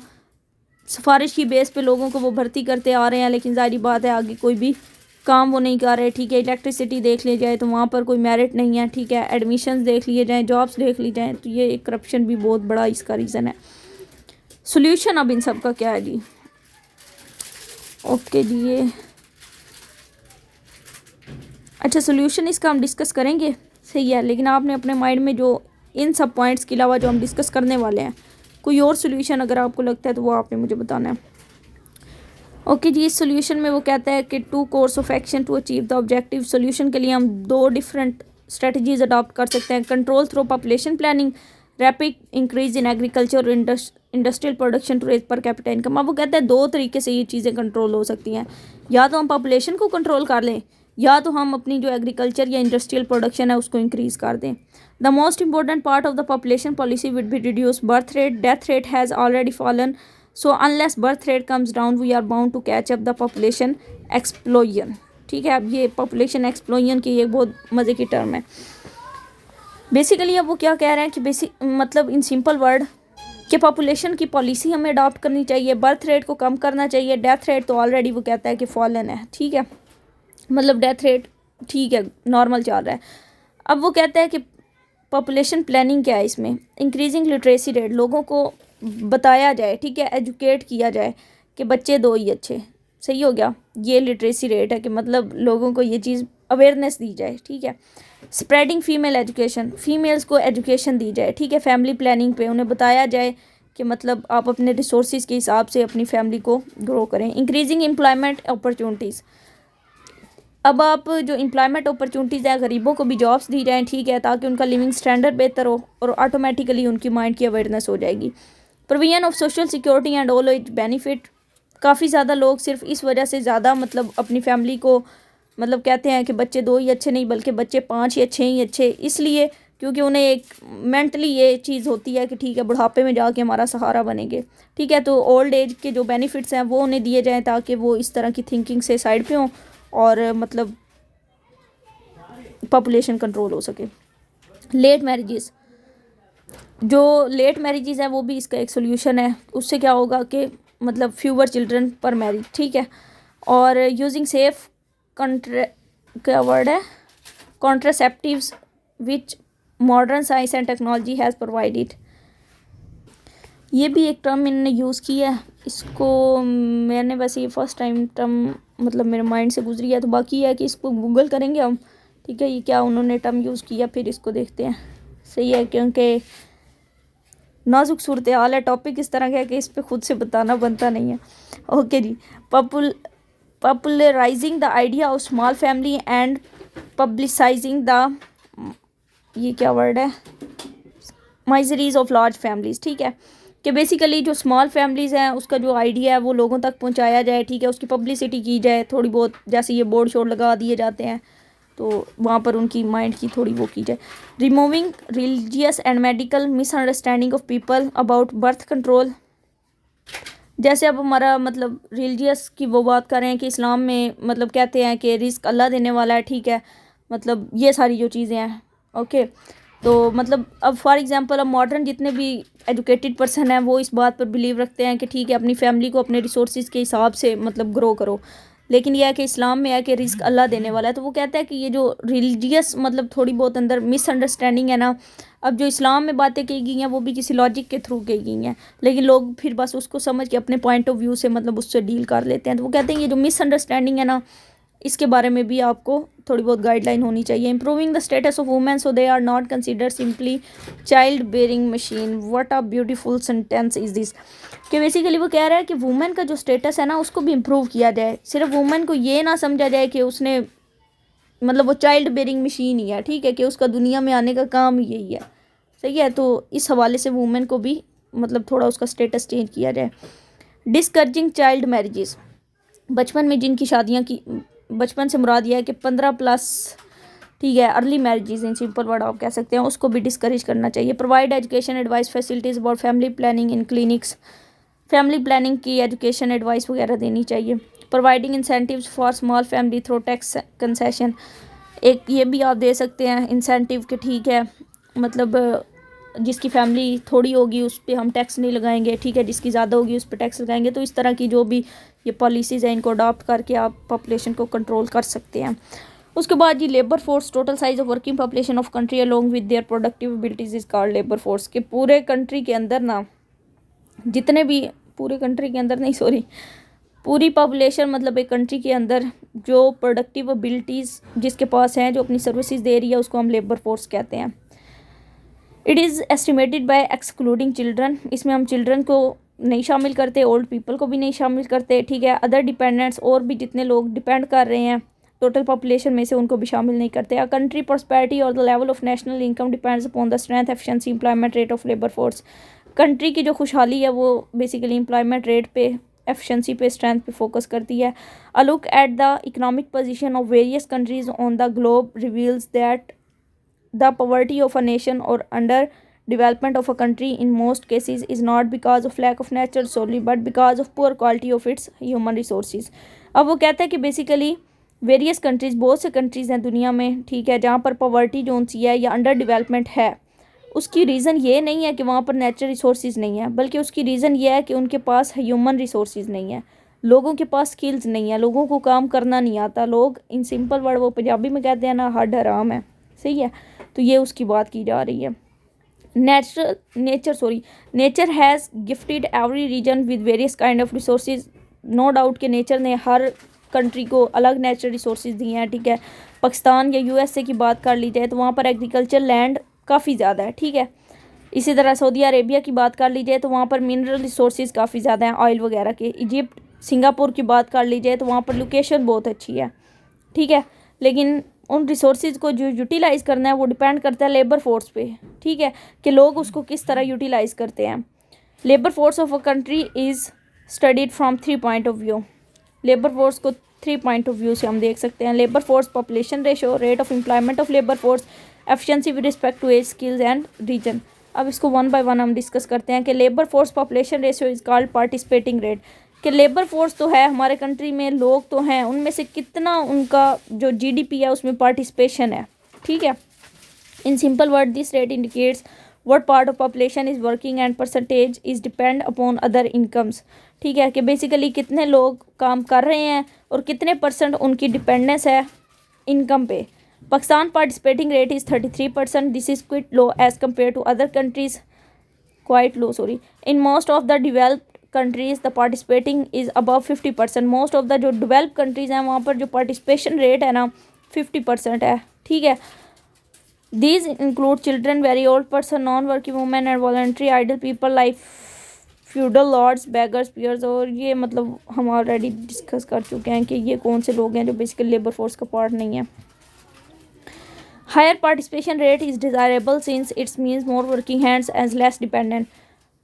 A: सिफारिश की बेस पे लोगों को वो भर्ती करते आ रहे हैं, लेकिन ज़ाहिर बात है आगे कोई भी काम वो नहीं कर रहे। ठीक है, इलेक्ट्रिसिटी देख ली जाए तो वहाँ पर कोई मेरिट नहीं है। ठीक है, एडमिशन्स देख लिए जाएँ, जॉब्स देख ली जाएँ, तो ये करप्शन भी बहुत बड़ा इसका रीज़न है। सोल्यूशन अब इन सब का क्या है जी? ओके जी, ये अच्छा सोल्यूशन इसका हम डिस्कस करेंगे, सही है, लेकिन आपने अपने माइंड में जो इन सब पॉइंट्स के अलावा जो हम डिस्कस करने वाले हैं, कोई और सोल्यूशन अगर आपको लगता है तो वो आपने मुझे बताना है। ओके जी, इस सोल्यूशन में वो कहता है कि 2 course of action to achieve the objective. Solution के लिए हम 2 डिफरेंट स्ट्रेटजीज अडॉप्ट कर सकते हैं। Control through population planning, rapid increase in agriculture industrial production to raise per capita income. अब वो कहते हैं 2 तरीके से ये चीज़ें कंट्रोल हो सकती हैं, या तो हम पॉपुलेशन को कंट्रोल कर लें, या तो हम अपनी जो एग्रीकल्चर या इंडस्ट्रियल प्रोडक्शन है उसको इंक्रीज़ कर दें। The most important part of the population policy would be reduce birth rate, death rate has already fallen, so unless birth rate comes down we are bound to catch up the population explosion. ठीक है, अब ये population explosion की एक बहुत मज़े की term है। बेसिकली अब वो क्या कह रहे हैं कि मतलब इन सिंपल वर्ड कि पॉपुलेशन की पॉलिसी हमें अडॉप्ट करनी चाहिए, बर्थ रेट को कम करना चाहिए, डेथ रेट तो ऑलरेडी वो कहता है कि फॉलन है। ठीक है, मतलब डेथ रेट ठीक है नॉर्मल चल रहा है। अब वो कहता है कि पॉपुलेशन प्लानिंग क्या है इसमें, इंक्रीजिंग लिटरेसी रेट, लोगों को बताया जाए, ठीक है, एजुकेट किया जाए कि बच्चे 2 ही अच्छे, सही हो गया, ये लिटरेसी रेट है कि मतलब लोगों को ये चीज़ अवेयरनेस दी जाए। ठीक है, स्प्रेडिंग फीमेल एजुकेशन, फीमेल्स को एजुकेशन दी जाए। ठीक है, फैमिली प्लानिंग पे उन्हें बताया जाए कि मतलब आप अपने रिसोर्सेज के हिसाब से अपनी फैमिली को ग्रो करें। इंक्रीजिंग एम्प्लॉयमेंट अपॉर्चुनिटीज़, अब आप जो एम्प्लॉयमेंट अपॉर्चुनिटीज़ है गरीबों को भी जॉब्स दी जाएँ। ठीक है, ताकि उनका लिविंग स्टैंडर्ड बेहतर हो और ऑटोमेटिकली उनकी माइंड की अवेयरनेस हो जाएगी। Provision of social security and old age benefit, काफ़ी ज़्यादा लोग सिर्फ इस वजह से ज़्यादा मतलब अपनी फैमिली को मतलब कहते हैं कि बच्चे 2 ही अच्छे नहीं बल्कि बच्चे 5 या 6 ही अच्छे, इसलिए क्योंकि उन्हें एक मेंटली ये चीज़ होती है कि ठीक है बुढ़ापे में जाके हमारा सहारा बनेंगे। ठीक है, तो ओल्ड एज के जो बेनिफिट्स हैं वो उन्हें दिए जाएँ ताकि वो इस तरह की थिंकिंग से साइड पे हों और मतलब पॉपुलेशन कंट्रोल हो सके। लेट मैरिजेस, जो लेट मैरिजेस है वो भी इसका एक सोल्यूशन है, उससे क्या होगा कि मतलब फ्यूअर चिल्ड्रन पर मैरिज। ठीक है, और यूजिंग सेफ क्या वर्ड है, contraceptives which modern science and technology has provided. ये भी एक टर्म इन्होंने यूज़ किया है, इसको मैंने वैसे ये फर्स्ट टाइम टर्म मतलब मेरे माइंड से गुजरी है, तो बाकी है कि इसको गूगल करेंगे हम, ठीक है, ये क्या उन्होंने टर्म यूज़ किया, फिर इसको देखते हैं। सही है, क्योंकि नाजुक सूरत हाल है, टॉपिक इस तरह का है कि इस पर खुद से बताना बनता नहीं है। Okay ji, popularising the idea of small family and publicising the, ये क्या वर्ड है, माइजरीज ऑफ लार्ज फैमिलीज। ठीक है, कि बेसिकली जो स्मॉल फैमिलीज़ हैं उसका जो आइडिया है वो लोगों तक पहुंचाया जाए, ठीक है, उसकी पब्लिसिटी की जाए थोड़ी बहुत, जैसे ये बोर्ड शोर्ड लगा दिए जाते हैं तो वहाँ पर उनकी माइंड की थोड़ी वो की जाए। Removing religious and medical misunderstanding of people about birth control. जैसे अब हमारा मतलब रिलीजियस की वो बात कर रहे हैं कि इस्लाम में मतलब कहते हैं कि रिस्क अल्लाह देने वाला है, ठीक है, मतलब ये सारी जो चीज़ें हैं। ओके, तो मतलब अब फॉर एग्जांपल अब मॉडर्न जितने भी एजुकेटेड पर्सन हैं वो इस बात पर बिलीव रखते हैं कि ठीक है अपनी फैमिली को अपने रिसोर्सेज के हिसाब से मतलब ग्रो करो, लेकिन यह है कि इस्लाम में है कि रिस्क अल्लाह देने वाला है। तो वो कहता है कि ये जो रिलीजियस मतलब थोड़ी बहुत अंदर मिसअंडरस्टैंडिंग है ना, अब जो इस्लाम में बातें कही गई हैं वो भी किसी लॉजिक के थ्रू कही गई हैं, लेकिन लोग फिर बस उसको समझ के अपने पॉइंट ऑफ व्यू से मतलब उससे डील कर लेते हैं। तो वो कहते हैं ये जो मिसअंडरस्टैंडिंग है ना, इसके बारे में भी आपको थोड़ी बहुत गाइडलाइन होनी चाहिए। Improving the status of women so they are not considered simply child bearing machine. What a beautiful sentence is this, कि बेसिकली वो कह रहा है कि वुमेन का जो स्टेटस है ना उसको भी इम्प्रूव किया जाए, सिर्फ वुमेन को ये ना समझा जाए कि उसने मतलब वो चाइल्ड बेयरिंग मशीन ही है, ठीक है, कि उसका दुनिया में आने का काम ही यही है। सही है, तो इस हवाले से वुमेन को भी मतलब थोड़ा उसका स्टेटस चेंज किया जाए। डिस्करेजिंग चाइल्ड मैरिजेस, बचपन में जिनकी शादियाँ की, बचपन से मुराद यह है कि 15+, ठीक है, अर्ली मैरिजेस इन सिंपल वर्ड आप कह सकते हैं, उसको भी डिस्करेज करना चाहिए। Provide education advice facilities about family planning in clinics, family planning की एजुकेशन एडवाइस वगैरह देनी चाहिए। Providing incentives for small family through tax concession, एक ये भी आप दे सकते हैं इंसेंटिव के, ठीक है, मतलब जिसकी फैमिली थोड़ी होगी उस पर हम टैक्स नहीं लगाएंगे, ठीक है, जिसकी ज़्यादा होगी उस पर टैक्स लगाएंगे। तो इस तरह की जो भी ये पॉलिसीज़ हैं इनको अडॉप्ट करके आप पॉपुलेशन को कंट्रोल कर सकते हैं। उसके बाद ये labour force, total size of working population of country along with their productive abilities is called labour force. के पूरे कंट्री के अंदर ना, जितने भी पूरे कंट्री के अंदर नहीं सॉरी पूरी पॉपुलेशन मतलब एक कंट्री के अंदर जो प्रोडक्टिव एबिलिटीज़ जिसके पास हैं, जो अपनी सर्विसेज दे रही है, उसको हम लेबर फोर्स कहते हैं। It is estimated by excluding children, इसमें हम चिल्ड्रन को नहीं शामिल करते, ओल्ड पीपल को भी नहीं शामिल करते, ठीक है, अदर डिपेंडेंट्स और भी जितने लोग डिपेंड कर रहे हैं टोटल पॉपुलेशन में से उनको भी शामिल नहीं करते। अ कंट्री प्रॉस्पेरिटी और the level of national income depends upon the strength efficiency employment rate of labour force. Country की जो खुशहाली है वो बेसिकली एम्प्लॉयमेंट रेट पे, एफिशिएंसी पे, स्ट्रेंथ पे फोकस करती है। A look at the economic position of various countries on the globe reveals that the poverty of a nation or under development of a country in most cases is not because of lack of nature solely but because of poor quality of its human resources। अब वो कहता है कि basically various countries, बहुत से countries हैं दुनिया में, ठीक है, जहाँ पर पॉवर्टी जो सी है या अंडर डेवलपमेंट है, उसकी रीज़न ये नहीं है कि वहाँ पर नेचुरल रिसोर्सेज नहीं है, बल्कि उसकी रीज़न ये है कि उनके पास ह्यूमन रिसोर्सेज नहीं है, लोगों के पास स्किल्स नहीं है, लोगों को काम करना नहीं आता, लोग इन सिंपल वर्ड वो पंजाबी में कहते हैं ना, हड हराम है। सही है, तो ये उसकी बात की जा रही है। Nature has gifted every region with various kind of resources. No doubt कि नेचर ने हर कंट्री को अलग नेचुरल रिसोर्सेज दिए हैं, ठीक है। पाकिस्तान या यूएसए की बात कर ली जाए तो वहाँ पर एग्रीकल्चर लैंड काफ़ी ज़्यादा है, ठीक है। इसी तरह सऊदी अरेबिया की बात कर ली जाए तो वहाँ पर मिनरल रिसोर्सेज काफ़ी ज़्यादा हैं, ऑयल वगैरह के। इजिप्ट, सिंगापुर की बात कर ली जाए तो वहाँ पर लोकेशन बहुत अच्छी है, ठीक है, लेकिन उन रिसोर्सेज को जो यूटिलाइज़ करना है वो डिपेंड करता है लेबर फोर्स पे, ठीक है, कि लोग उसको किस तरह यूटिलाइज़ करते हैं। Labour force of a country is studied from 3 point of view. Labour force को 3 पॉइंट ऑफ व्यू से हम देख सकते हैं। Labour force population ratio, rate of employment of labour force, efficiency with respect to age, skills and region. अब इसको one by one हम discuss करते हैं कि labour force population ratio is called participating rate, कि लेबर फोर्स तो है हमारे कंट्री में, लोग तो हैं, उनमें से कितना उनका जो जीडीपी है उसमें पार्टिसिपेशन है, ठीक है। In simple word this rate indicates what part of population is working and percentage is depend upon other incomes. ठीक है, कि बेसिकली कितने लोग काम कर रहे हैं और कितने परसेंट उनकी डिपेंडेंस है इनकम पे। Pakistan participating rate is 33%, this is quite low as compare to other countries, quite low sorry, in most of the developed countries the participating is above 50%। most of the जो developed countries हैं वहाँ पर जो participation rate है ना 50% है। ठीक है, these include children, very old person, non-working women and voluntary idle people like feudal lords, beggars, peers। और ये मतलब हम ऑलरेडी डिस्कस कर चुके हैं कि ये कौन से लोग हैं जो बेसिकली लेबर फोर्स का पार्ट नहीं है। Higher participation rate is desirable since it means more working hands as less dependent।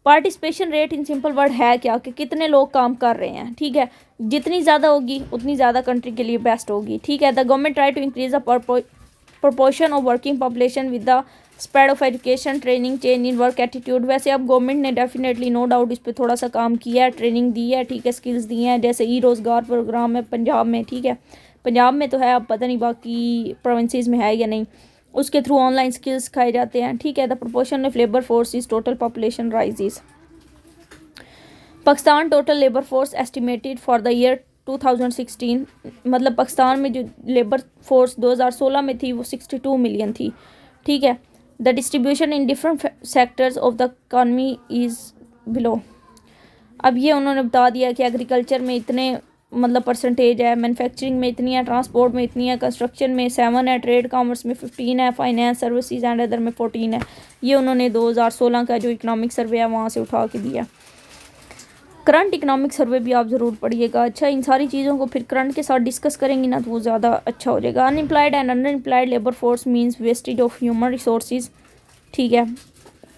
A: Participation rate in simple word है क्या, कि कितने लोग काम कर रहे हैं। ठीक है, जितनी ज़्यादा होगी उतनी ज़्यादा कंट्री के लिए बेस्ट होगी। ठीक है, the government try to increase the proportion of working population with the spread of education, training, change in work attitude. वैसे अब गवर्नमेंट ने डेफिनेटली नो डाउट इस पर थोड़ा सा काम किया है, ट्रेनिंग दी है, ठीक है, स्किल्स दी हैं, जैसे ई रोज़गार प्रोग्राम है पंजाब में। ठीक है, पंजाब में तो है, अब पता नहीं बाकी प्रोविंसेस में है या नहीं। उसके थ्रू ऑनलाइन स्किल्स सिखाए जाते हैं। ठीक है, the proportion of labour force is total population rises. Pakistan total labour force estimated for the year 2016, मतलब पाकिस्तान में जो लेबर फोर्स 2016 में थी वो 62 मिलियन थी। ठीक है, the distribution in different sectors of the economy is below. अब ये उन्होंने बता दिया कि एग्रीकल्चर में इतने मतलब परसेंटेज है, मैन्युफैक्चरिंग में इतनी है, ट्रांसपोर्ट में इतनी है, कंस्ट्रक्शन में 7 है, ट्रेड कॉमर्स में 15 है, फाइनेंस सर्विसेज एंड अदर में 14 है। ये उन्होंने 2016 का जो इकनॉमिक सर्वे है वहाँ से उठा के दिया। करंट इकनॉमिक सर्वे भी आप ज़रूर पढ़िएगा। अच्छा, इन सारी चीज़ों को फिर करंट के साथ डिस्कस करेंगे ना तो वो ज़्यादा अच्छा हो जाएगा। Unemployed and unemployed labour force means wastage of human resources. ठीक है,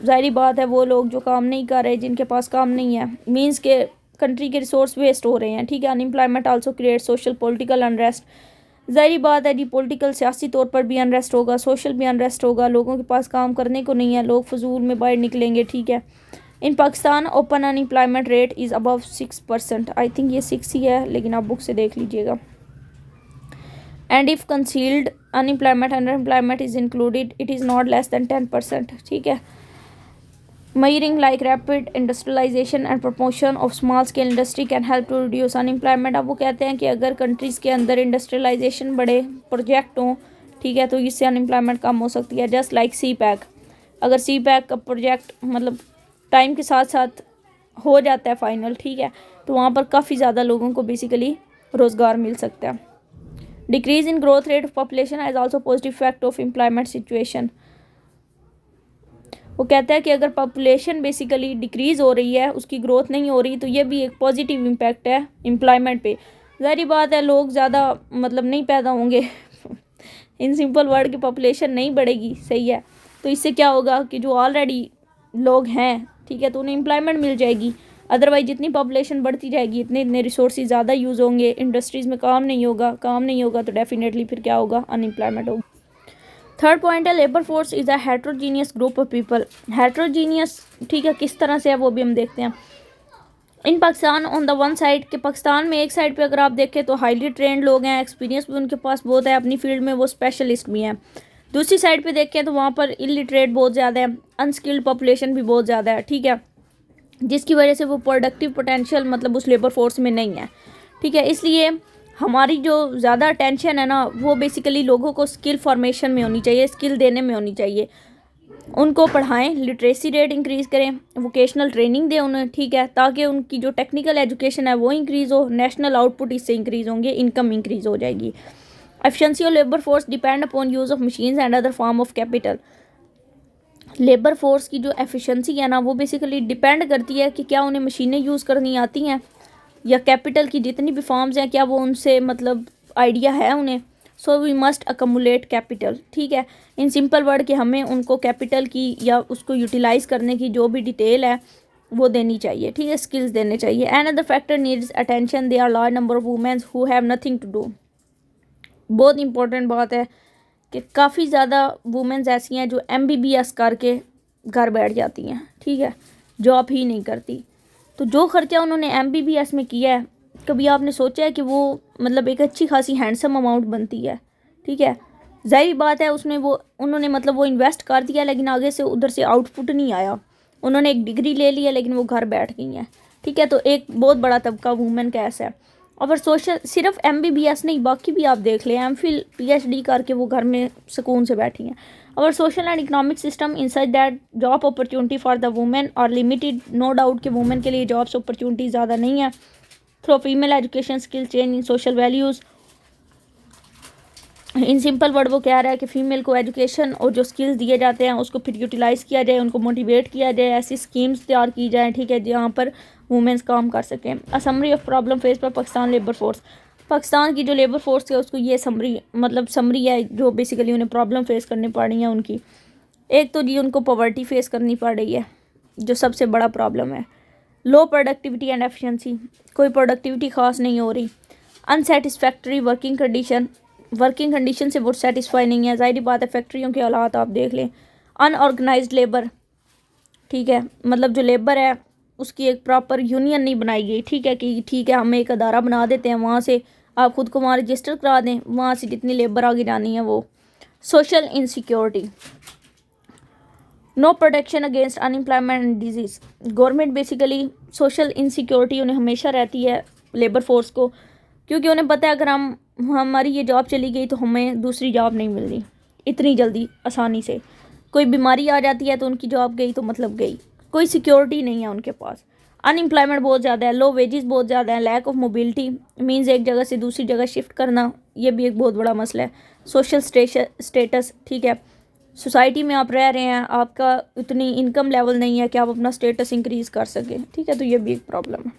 A: ज़ाहिर बात है वो लोग जो काम नहीं कर रहे, जिनके पास काम नहीं है, मीन्स के कंट्री के रिसोर्स वेस्ट हो रहे हैं। ठीक है, unemployment also create social political unrest. ज़ाहिर बात है जी, पॉलिटिकल सियासी तौर पर भी अनरेस्ट होगा, सोशल भी अनरेस्ट होगा, लोगों के पास काम करने को नहीं है, लोग फजूल में बाहर निकलेंगे। ठीक है, in Pakistan open unemployment rate is above 6%। I think ये 6 ही है, लेकिन आप बुक से देख लीजिएगा। And if concealed unemployment unemployment is included it is not less than 10%। ठीक है, Measuring like rapid industrialization and promotion of small scale industry can help to reduce unemployment। अब वो कहते हैं कि अगर कंट्रीज़ के अंदर इंडस्ट्रियलाइजेशन बड़े प्रोजेक्ट हों, ठीक है, तो इससे अनएम्प्लॉयमेंट कम हो सकती है। जस्ट लाइक सी पैक, अगर सी पैक का प्रोजेक्ट मतलब टाइम के साथ साथ हो जाता है फाइनल, ठीक है, तो वहाँ पर काफ़ी ज़्यादा लोगों को बेसिकली रोज़गार मिल सकता है। Decrease in growth rate of population has also positive effect of employment situation. वो कहता है कि अगर पॉपुलेशन बेसिकली डिक्रीज़ हो रही है, उसकी ग्रोथ नहीं हो रही, तो ये भी एक पॉजिटिव इम्पैक्ट है एम्प्लॉयमेंट पे। ज़ाहिर बात है लोग ज़्यादा मतलब नहीं पैदा होंगे इन सिंपल वर्ड की पॉपुलेशन नहीं बढ़ेगी, सही है, तो इससे क्या होगा कि जो ऑलरेडी लोग हैं, ठीक है, तो उन्हें एम्प्लॉयमेंट मिल जाएगी। अदरवाइज जितनी पॉपुलेशन बढ़ती जाएगी इतने इतने रिसोर्सेज ज़्यादा यूज़ होंगे, इंडस्ट्रीज़ में काम नहीं होगा तो डेफिनेटली फिर क्या होगा, अनएम्प्लॉयमेंट होगा। थर्ड पॉइंट है labour force is a heterogeneous group of people. Heterogeneous, ठीक है, किस तरह से है वो भी हम देखते हैं। In Pakistan on the one side, के पाकिस्तान में एक साइड पे अगर आप देखें तो हाईली ट्रेंड लोग हैं, एक्सपीरियंस भी उनके पास बहुत है, अपनी फील्ड में वो स्पेशलिस्ट भी हैं। दूसरी साइड पे देखें तो वहाँ पर इलिटरेट बहुत ज़्यादा है, अनस्किल्ड पॉपुलेशन भी बहुत ज़्यादा है, ठीक है, जिसकी वजह से वो प्रोडक्टिव पोटेंशियल मतलब उस लेबर फोर्स में नहीं है। ठीक है, इसलिए हमारी जो ज़्यादा अटेंशन है ना वो बेसिकली लोगों को स्किल फॉर्मेशन में होनी चाहिए, स्किल देने में होनी चाहिए। उनको पढ़ाएं, लिटरेसी रेट इंक्रीज़ करें, वोकेशनल ट्रेनिंग दें उन्हें, ठीक है, ताकि उनकी जो टेक्निकल एजुकेशन है वो इंक्रीज़ हो, नेशनल आउटपुट इससे इंक्रीज़ होंगे, इनकम इंक्रीज़ हो जाएगी। Efficiency of labour force depend upon use of machines and other form of capital. Labour force की जो एफिशिएंसी है ना वो बेसिकली डिपेंड करती है कि क्या उन्हें मशीनें यूज़ करनी आती हैं, या कैपिटल की जितनी भी फॉर्म्स हैं क्या वो उनसे मतलब आइडिया है उन्हें। सो वी मस्ट अकमुलेट कैपिटल, ठीक है, इन सिंपल वर्ड कि हमें उनको कैपिटल की या उसको यूटिलाइज़ करने की जो भी डिटेल है वो देनी चाहिए, ठीक है, स्किल्स देने चाहिए। And other factor needs attention, they are large number of womens who have nothing to do. बहुत इंपॉर्टेंट बात है कि काफ़ी ज़्यादा वुमेन्स ऐसी हैं जो MBBS करके घर बैठ जाती हैं, ठीक है, जॉब ही नहीं करती। तो जो खर्चा उन्होंने MBBS में किया है, कभी आपने सोचा है कि वो मतलब एक अच्छी खासी हैंडसम अमाउंट बनती है, ठीक है, ज़ाहिर बात है उसमें वो उन्होंने मतलब वो इन्वेस्ट कर दिया लेकिन आगे से उधर से आउटपुट नहीं आया। उन्होंने एक डिग्री ले ली है लेकिन वो घर बैठ गई हैं, ठीक है। तो एक बहुत बड़ा तबका वुमेन का ऐसा है। और सोशल सिर्फ MBBS नहीं, बाकी भी आप देख लें, MPhil PhD करके वो घर में सुकून से बैठी हैं। और social and economic system in such that job opportunity for the women और लिमिटेड, नो डाउट कि वुमेन के लिए जॉब्स अपॉर्चुनिटी ज़्यादा नहीं है। Through female education skill change in social values, in simple word वो कह रहा है कि फ़ीमेल को एजुकेशन और जो स्किल्स दिए जाते हैं उसको फिर यूटिलाइज़ किया जाए, उनको मोटिवेट किया जाए, ऐसी स्कीम्स तैयार की जाए, ठीक है, जहाँ पर वुमेन्स काम कर सकें। A summary of problem face पर पाकिस्तान लेबर फोर्स, पाकिस्तान की जो लेबर फोर्स है उसको ये समरी है जो बेसिकली उन्हें प्रॉब्लम फेस करनी पड़ रही है उनकी। एक तो जी उनको पॉवर्टी फेस करनी पड़ रही है जो सबसे बड़ा प्रॉब्लम है। लो प्रोडक्टिविटी एंड एफिशिएंसी, कोई प्रोडक्टिविटी ख़ास नहीं हो रही। अनसेटिस्फैक्ट्री वर्किंग कंडीशन से वो सेटिस्फाई नहीं है, ज़ाहिर बात है। फैक्ट्रियों के हालात आप देख लें। अनऑर्गेनाइज्ड लेबर, ठीक है, मतलब जो लेबर है उसकी एक प्रॉपर यूनियन नहीं बनाई गई, ठीक है, कि ठीक है हम एक अदारा बना देते हैं, वहाँ से आप खुद को वहाँ रजिस्टर करा दें, वहाँ से जितनी लेबर आगे जानी है वो। Social insecurity, no protection against unemployment and disease, government basically social insecurity उन्हें हमेशा रहती है लेबर फोर्स को, क्योंकि उन्हें पता है अगर हमारी ये जॉब चली गई तो हमें दूसरी जॉब नहीं मिल रही इतनी जल्दी आसानी से। कोई बीमारी आ जाती है तो उनकी जॉब गई तो मतलब गई, कोई सिक्योरिटी नहीं है उनके पास। अनएम्प्लॉयमेंट बहुत ज़्यादा है, लो वेजेस बहुत ज़्यादा है। लैक ऑफ मोबिलिटी मींस एक जगह से दूसरी जगह शिफ्ट करना, ये भी एक बहुत बड़ा मसला है। सोशल स्टेटस, ठीक है, सोसाइटी में आप रह रहे हैं, आपका इतनी इनकम लेवल नहीं है कि आप अपना स्टेटस इंक्रीज़ कर सकें, ठीक है, तो ये भी एक प्रॉब्लम है।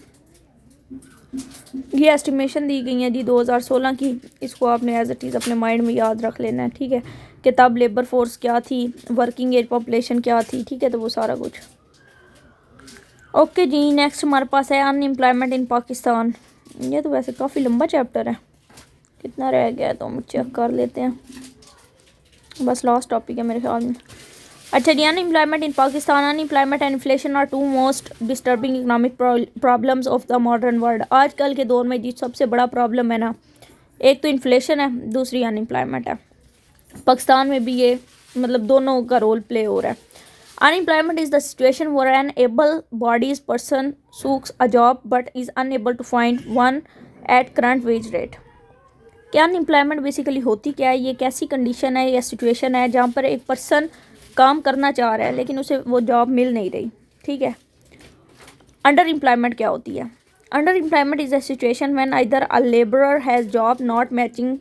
A: ये एस्टिमेशन दी गई है जी 2016 की, इसको आपने एज इट इज़ अपने माइंड में याद रख लेना है, ठीक है, कि तब लेबर फोर्स क्या थी, वर्किंग एज पॉपुलेशन क्या थी, ठीक है, तो वो सारा कुछ। ओके जी, नेक्स्ट हमारे पास है अनएम्प्लॉयमेंट इन पाकिस्तान। ये तो वैसे काफ़ी लंबा चैप्टर है, कितना रह गया है तो हम चेक कर लेते हैं, बस लास्ट टॉपिक है मेरे ख्याल में। अच्छा जी, unemployment in Pakistan, unemployment and inflation are two most disturbing economic problems of the modern world. आजकल के दौर में जी सबसे बड़ा प्रॉब्लम है ना, एक तो इन्फ्लेशन है, दूसरी अनएम्प्लॉयमेंट है। पाकिस्तान में भी ये मतलब दोनों का रोल प्ले हो रहा है। Unemployment is the situation where an able bodies person seeks a job but is unable to find one at current wage rate. क्या अनएम्प्लॉयमेंट बेसिकली होती क्या है, ये कैसी कंडीशन है या सिचुएशन है जहाँ पर एक पर्सन काम करना चाह रहा है लेकिन उसे वो जॉब मिल नहीं रही, ठीक है। अंडर एम्प्लॉयमेंट क्या होती है? Under employment is a situation when either a labourer has job not matching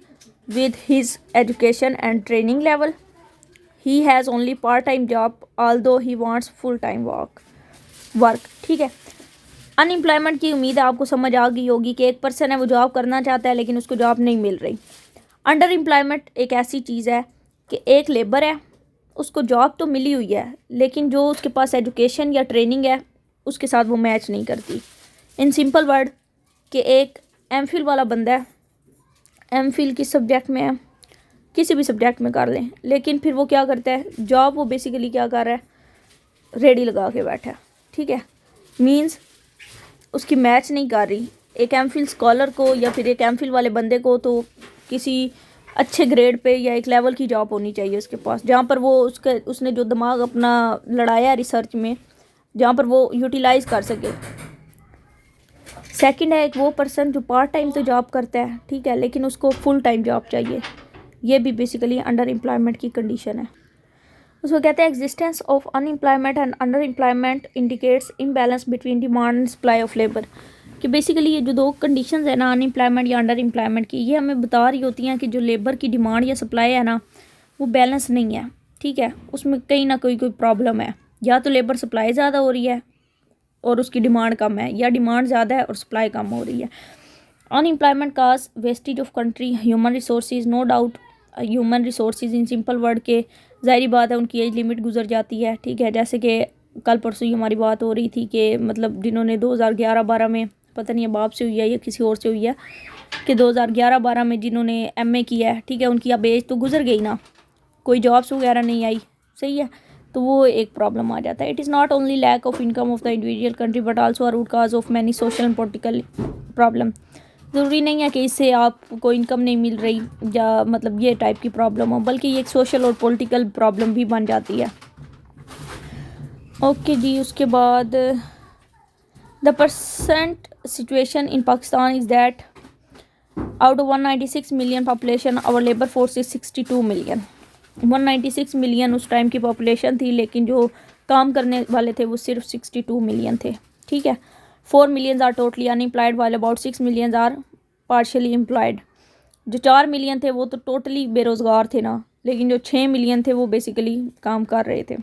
A: with his education and training level, he has only part time job although he wants full time work, ठीक है। Unemployment की उम्मीद आपको समझ आ गई होगी कि एक पर्सन है वो जॉब करना चाहता है लेकिन उसको जॉब नहीं मिल रही। अंडर एम्प्लॉयमेंट एक ऐसी चीज़ है कि एक लेबर है, उसको जॉब तो मिली हुई है लेकिन जो उसके पास एजुकेशन या ट्रेनिंग है उसके साथ वो मैच नहीं करती। इन सिंपल वर्ड कि एक MPhil वाला बंदा है, MPhil किस सब्जेक्ट में है, किसी भी सब्जेक्ट में कर लें, लेकिन फिर वो क्या करता है, जॉब वो बेसिकली क्या कर रहा है, रेडी लगा के बैठा है, ठीक है, मींस उसकी मैच नहीं कर रही। एक MPhil स्कॉलर को या फिर एक MPhil वाले बंदे को तो किसी अच्छे ग्रेड पे या एक लेवल की जॉब होनी चाहिए उसके पास, जहाँ पर वो उसने जो दिमाग अपना लड़ाया रिसर्च में, जहाँ पर वो यूटिलाइज़ कर सके। सेकंड है एक वो पर्सन जो पार्ट टाइम तो जॉब करता है, ठीक है, लेकिन उसको फुल टाइम जॉब चाहिए। ये भी बेसिकली अंडर एम्प्लॉयमेंट की कंडीशन है। उसको कहते हैं existence of unemployment and under employment indicates imbalance between demand and supply of labour. कि बेसिकली ये जो दो कंडीशंस है ना, अनएम्प्लॉयमेंट या अंडर एम्प्लॉयमेंट की, ये हमें बता रही होती हैं कि जो लेबर की डिमांड या सप्लाई है ना वो बैलेंस नहीं है, ठीक है, उसमें कहीं ना कोई प्रॉब्लम है। या तो लेबर सप्लाई ज़्यादा हो रही है और उसकी डिमांड कम है, या डिमांड ज़्यादा है और सप्लाई कम हो रही है। Unemployment cause wastage of country human resources, no doubt human resources in simple word के ज़ाहिर बात है उनकी एज लिमिट गुजर जाती है, ठीक है। जैसे कि कल परसों ही हमारी बात हो रही थी कि मतलब जिन्होंने 2011-12 में, पता नहीं बाप से हुई है या किसी और से हुई है, कि 2011-12 में जिन्होंने MA किया है, ठीक है, उनकी अब एज तो गुजर गई ना, कोई जॉब्स वगैरह नहीं आई, सही है, तो वो एक प्रॉब्लम आ जाता है। It is not only lack of income of the individual country but also a root cause of many social and political problem. ज़रूरी नहीं है कि इससे आपको इनकम नहीं मिल रही या मतलब ये टाइप की प्रॉब्लम हो, बल्कि ये एक सोशल और पॉलिटिकल प्रॉब्लम भी बन जाती है। ओके जी, उसके बाद the present situation in Pakistan is that out of 196 million population our labour force is 62 million. 196 million उस टाइम की पॉपुलेशन थी, लेकिन जो काम करने वाले थे वो सिर्फ 62 मिलियन थे। ठीक है, 4 मिलियन आर टोटली अनएम्प्लॉयड वाले about 6 million are partially employed. जो 4 मिलियन थे वो तो टोटली बेरोज़गार थे ना, लेकिन जो 6 मिलियन थे वो बेसिकली काम कर रहे थे।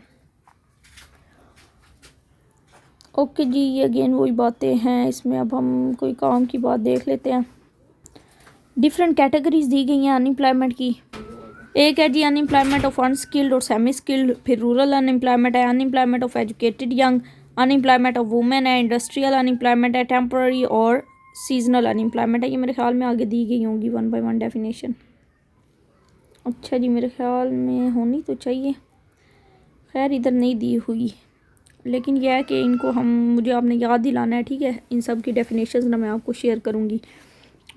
A: ओके जी, ये अगेन वही बातें हैं इसमें। अब हम कोई काम की बात देख लेते हैं। डिफरेंट कैटेगरीज दी गई हैं अनएम्प्लॉयमेंट की। एक है जी अनएम्प्लॉयमेंट ऑफ अनस्किल्ड और सेमी स्किल्ड, फिर रूरल अनएम्प्लॉयमेंट है, unemployment of educated young, unemployment of women है, इंडस्ट्रियल अनएम्प्लॉयमेंट है, टेम्पररी और सीजनल अनएम्प्लॉयमेंट है। ये मेरे ख्याल में आगे दी गई होंगी 1 बाय 1 डेफिनेशन। अच्छा जी, मेरे ख्याल में होनी तो चाहिए, खैर इधर नहीं दी हुई, लेकिन यह है कि इनको मुझे आपने याद दिलाना है। ठीक है, इन सब की डेफिनेशंस ना मैं आपको शेयर करूँगी,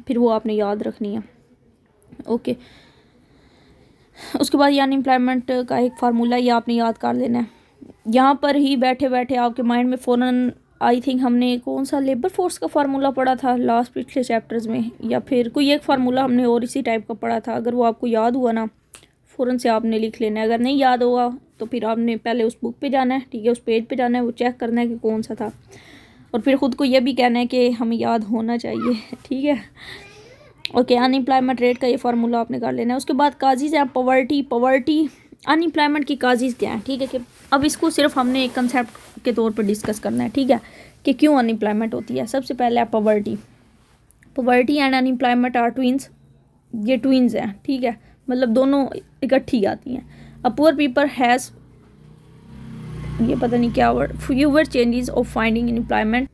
A: फिर वो आपने याद रखनी है। ओके, उसके बाद ये अनएम्प्लॉयमेंट का एक फार्मूला ये आपने याद कर लेना है। यहाँ पर ही बैठे बैठे आपके माइंड में फ़ौरन, आई थिंक हमने कौन सा लेबर फोर्स का फार्मूला पढ़ा था लास्ट पिछले चैप्टर्स में, या फिर कोई एक फार्मूला हमने और इसी टाइप का पढ़ा था। अगर वो आपको याद हुआ ना, फ़ौरन से आपने लिख लेना है। अगर नहीं याद होगा तो फिर आपने पहले उस बुक पे जाना है, ठीक है, उस पेज पे जाना है, वो चेक करना है कि कौन सा था, और फिर ख़ुद को ये भी कहना है कि हमें याद होना चाहिए। ठीक है, ओके, अनएम्प्लॉयमेंट रेट का ये फार्मूला आपने कर लेना है। उसके बाद काजीज़ हैं, पॉवर्टी अनएम्प्लॉयमेंट की काजीज़ क्या हैं। ठीक है, कि अब इसको सिर्फ हमने एक कंसेप्ट के तौर पर डिस्कस करना है। ठीक है, कि क्यों अनएम्प्लॉयमेंट होती है। सबसे पहले है poverty and unemployment are twins. ये ट्विंस हैं, ठीक है, मतलब दोनों इकट्ठी आती हैं। अ पुअर पीपल हैज़, ये पता नहीं क्या word, fewer changes of finding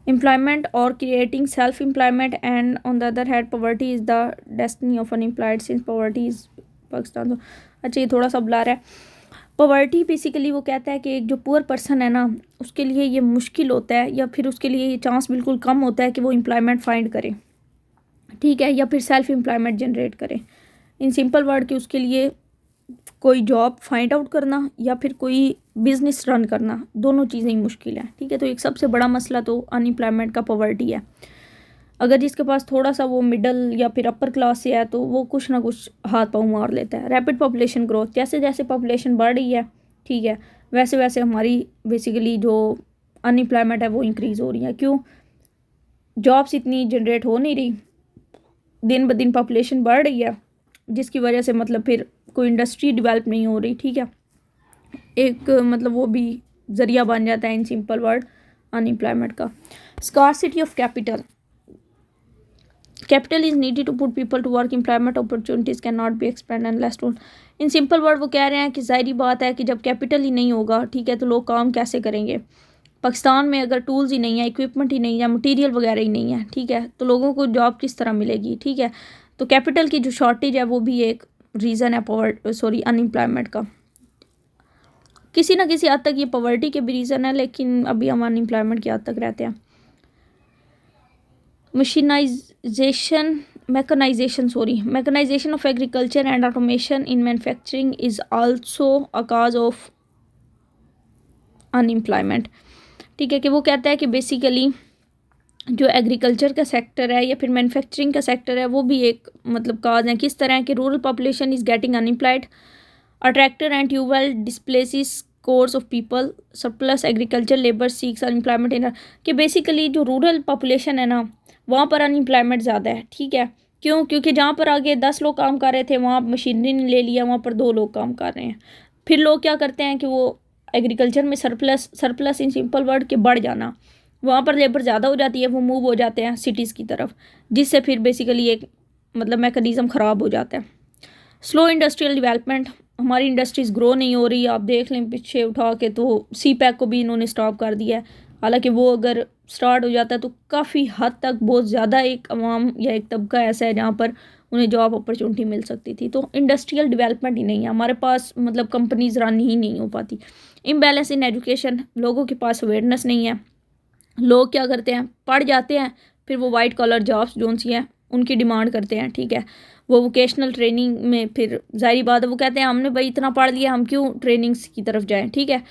A: employment or creating self-employment, and on the other hand poverty is the destiny of unemployed since poverty is Pakistan. तो अच्छा, ये थोड़ा सा ब्लर है। पॉवर्टी बेसिकली वो कहता है कि एक जो पुअर पर्सन है ना, उसके लिए ये मुश्किल होता है, या फिर उसके लिए ये चांस बिल्कुल कम होता है कि वो एम्प्लॉयमेंट फाइंड करे, ठीक है, या फिर सेल्फ एम्प्लॉयमेंट जनरेट करे। इन सिंपल वर्ड कि उसके लिए कोई जॉब फाइंड आउट करना या फिर कोई बिजनेस रन करना, दोनों चीज़ें ही मुश्किल है। ठीक है, तो एक सबसे बड़ा मसला तो अनएम्प्लॉयमेंट का पॉवर्टी है। अगर जिसके पास थोड़ा सा वो मिडल या फिर अपर क्लास से है तो वो कुछ ना कुछ हाथ पाँव मार लेता है। रैपिड पॉपुलेशन ग्रोथ, जैसे जैसे पॉपुलेशन बढ़ रही है, ठीक है, वैसे वैसे हमारी बेसिकली जो अनएम्प्लॉयमेंट है वो इंक्रीज़ हो रही है। क्यों? जॉब्स इतनी जनरेट हो नहीं रही, दिन ब दिन पॉपुलेशन बढ़ रही है, जिसकी वजह से मतलब फिर कोई इंडस्ट्री डेवलप नहीं हो रही। ठीक है, एक मतलब वो भी ज़रिया बन जाता है इन सिंपल वर्ड अनएम्प्लॉयमेंट का। Scarcity of capital is needed to put people to work, employment opportunities cannot be expand unless to. In simple word वो कह रहे हैं कि ज़ाहिरी बात है कि जब कैपिटल ही नहीं होगा, ठीक है, तो लोग काम कैसे करेंगे। पाकिस्तान में अगर टूल्स ही नहीं है, इक्विपमेंट ही नहीं है, मटेरियल वगैरह ही नहीं है, ठीक है, तो लोगों को जॉब किस तरह मिलेगी। ठीक है, तो कैपिटल की जो शॉर्टेज है वो भी एक रीज़न है अनएम्प्लॉयमेंट का। किसी ना किसी हद तक ये पॉवर्टी के भी रीज़न है, लेकिन अभी हम अनएम्प्लॉयमेंट की हद तक रहते हैं। Mechanisation of agriculture and automation in manufacturing is also a cause of unemployment. ठीक है, कि वो कहता है कि बेसिकली जो एग्रीकल्चर का सेक्टर है या फिर मैन्युफैक्चरिंग का सेक्टर है वो भी एक मतलब काज है। किस तरह कि rural population is getting unemployed, a tractor and tubewell displaces scores of people, surplus agriculture labour seeks unemployment in, कि बेसिकली जो रूरल पॉपुलेशन है ना वहाँ पर अनएम्प्लॉयमेंट ज़्यादा है। ठीक है, क्यों? क्योंकि जहाँ पर आगे 10 लोग काम कर रहे थे वहाँ मशीनरी ने ले लिया, वहाँ पर 2 लोग काम कर रहे हैं। फिर लोग क्या करते हैं कि वो एग्रीकल्चर में सरप्लस इन सिंपल वर्ड के बढ़ जाना, वहाँ पर लेबर ज़्यादा हो जाती है, वो मूव हो जाते हैं सिटीज़ की तरफ, जिससे फिर बेसिकली एक मतलब मैकेनिज़्म ख़राब हो जाता है। स्लो इंडस्ट्रियल डेवलपमेंट, हमारी इंडस्ट्रीज़ ग्रो नहीं हो रही। आप देख लें पीछे उठा के तो सी पैक को भी इन्होंने स्टॉप कर दिया है। हालांकि वो अगर स्टार्ट हो जाता है तो काफ़ी हद तक बहुत ज़्यादा एक अवाम या एक तबका ऐसा है जहाँ पर उन्हें जॉब अपॉर्चुनिटी मिल सकती थी। तो इंडस्ट्रियल डेवलपमेंट ही नहीं है हमारे पास, मतलब कंपनीज रन ही नहीं हो पाती। इम्बैलेंस इन एजुकेशन, लोगों के पास अवेयरनेस नहीं है। लोग क्या करते हैं, पढ़ जाते हैं फिर वो वाइट कॉलर जॉब्स जो सी हैं उनकी डिमांड करते हैं, ठीक है। वो वोकेशनल ट्रेनिंग में फिर ज़ाहिर बात है वो कहते हैं हमने भाई इतना पढ़ लिया, हम क्यों ट्रेनिंग्स की तरफ जाएं, ठीक है।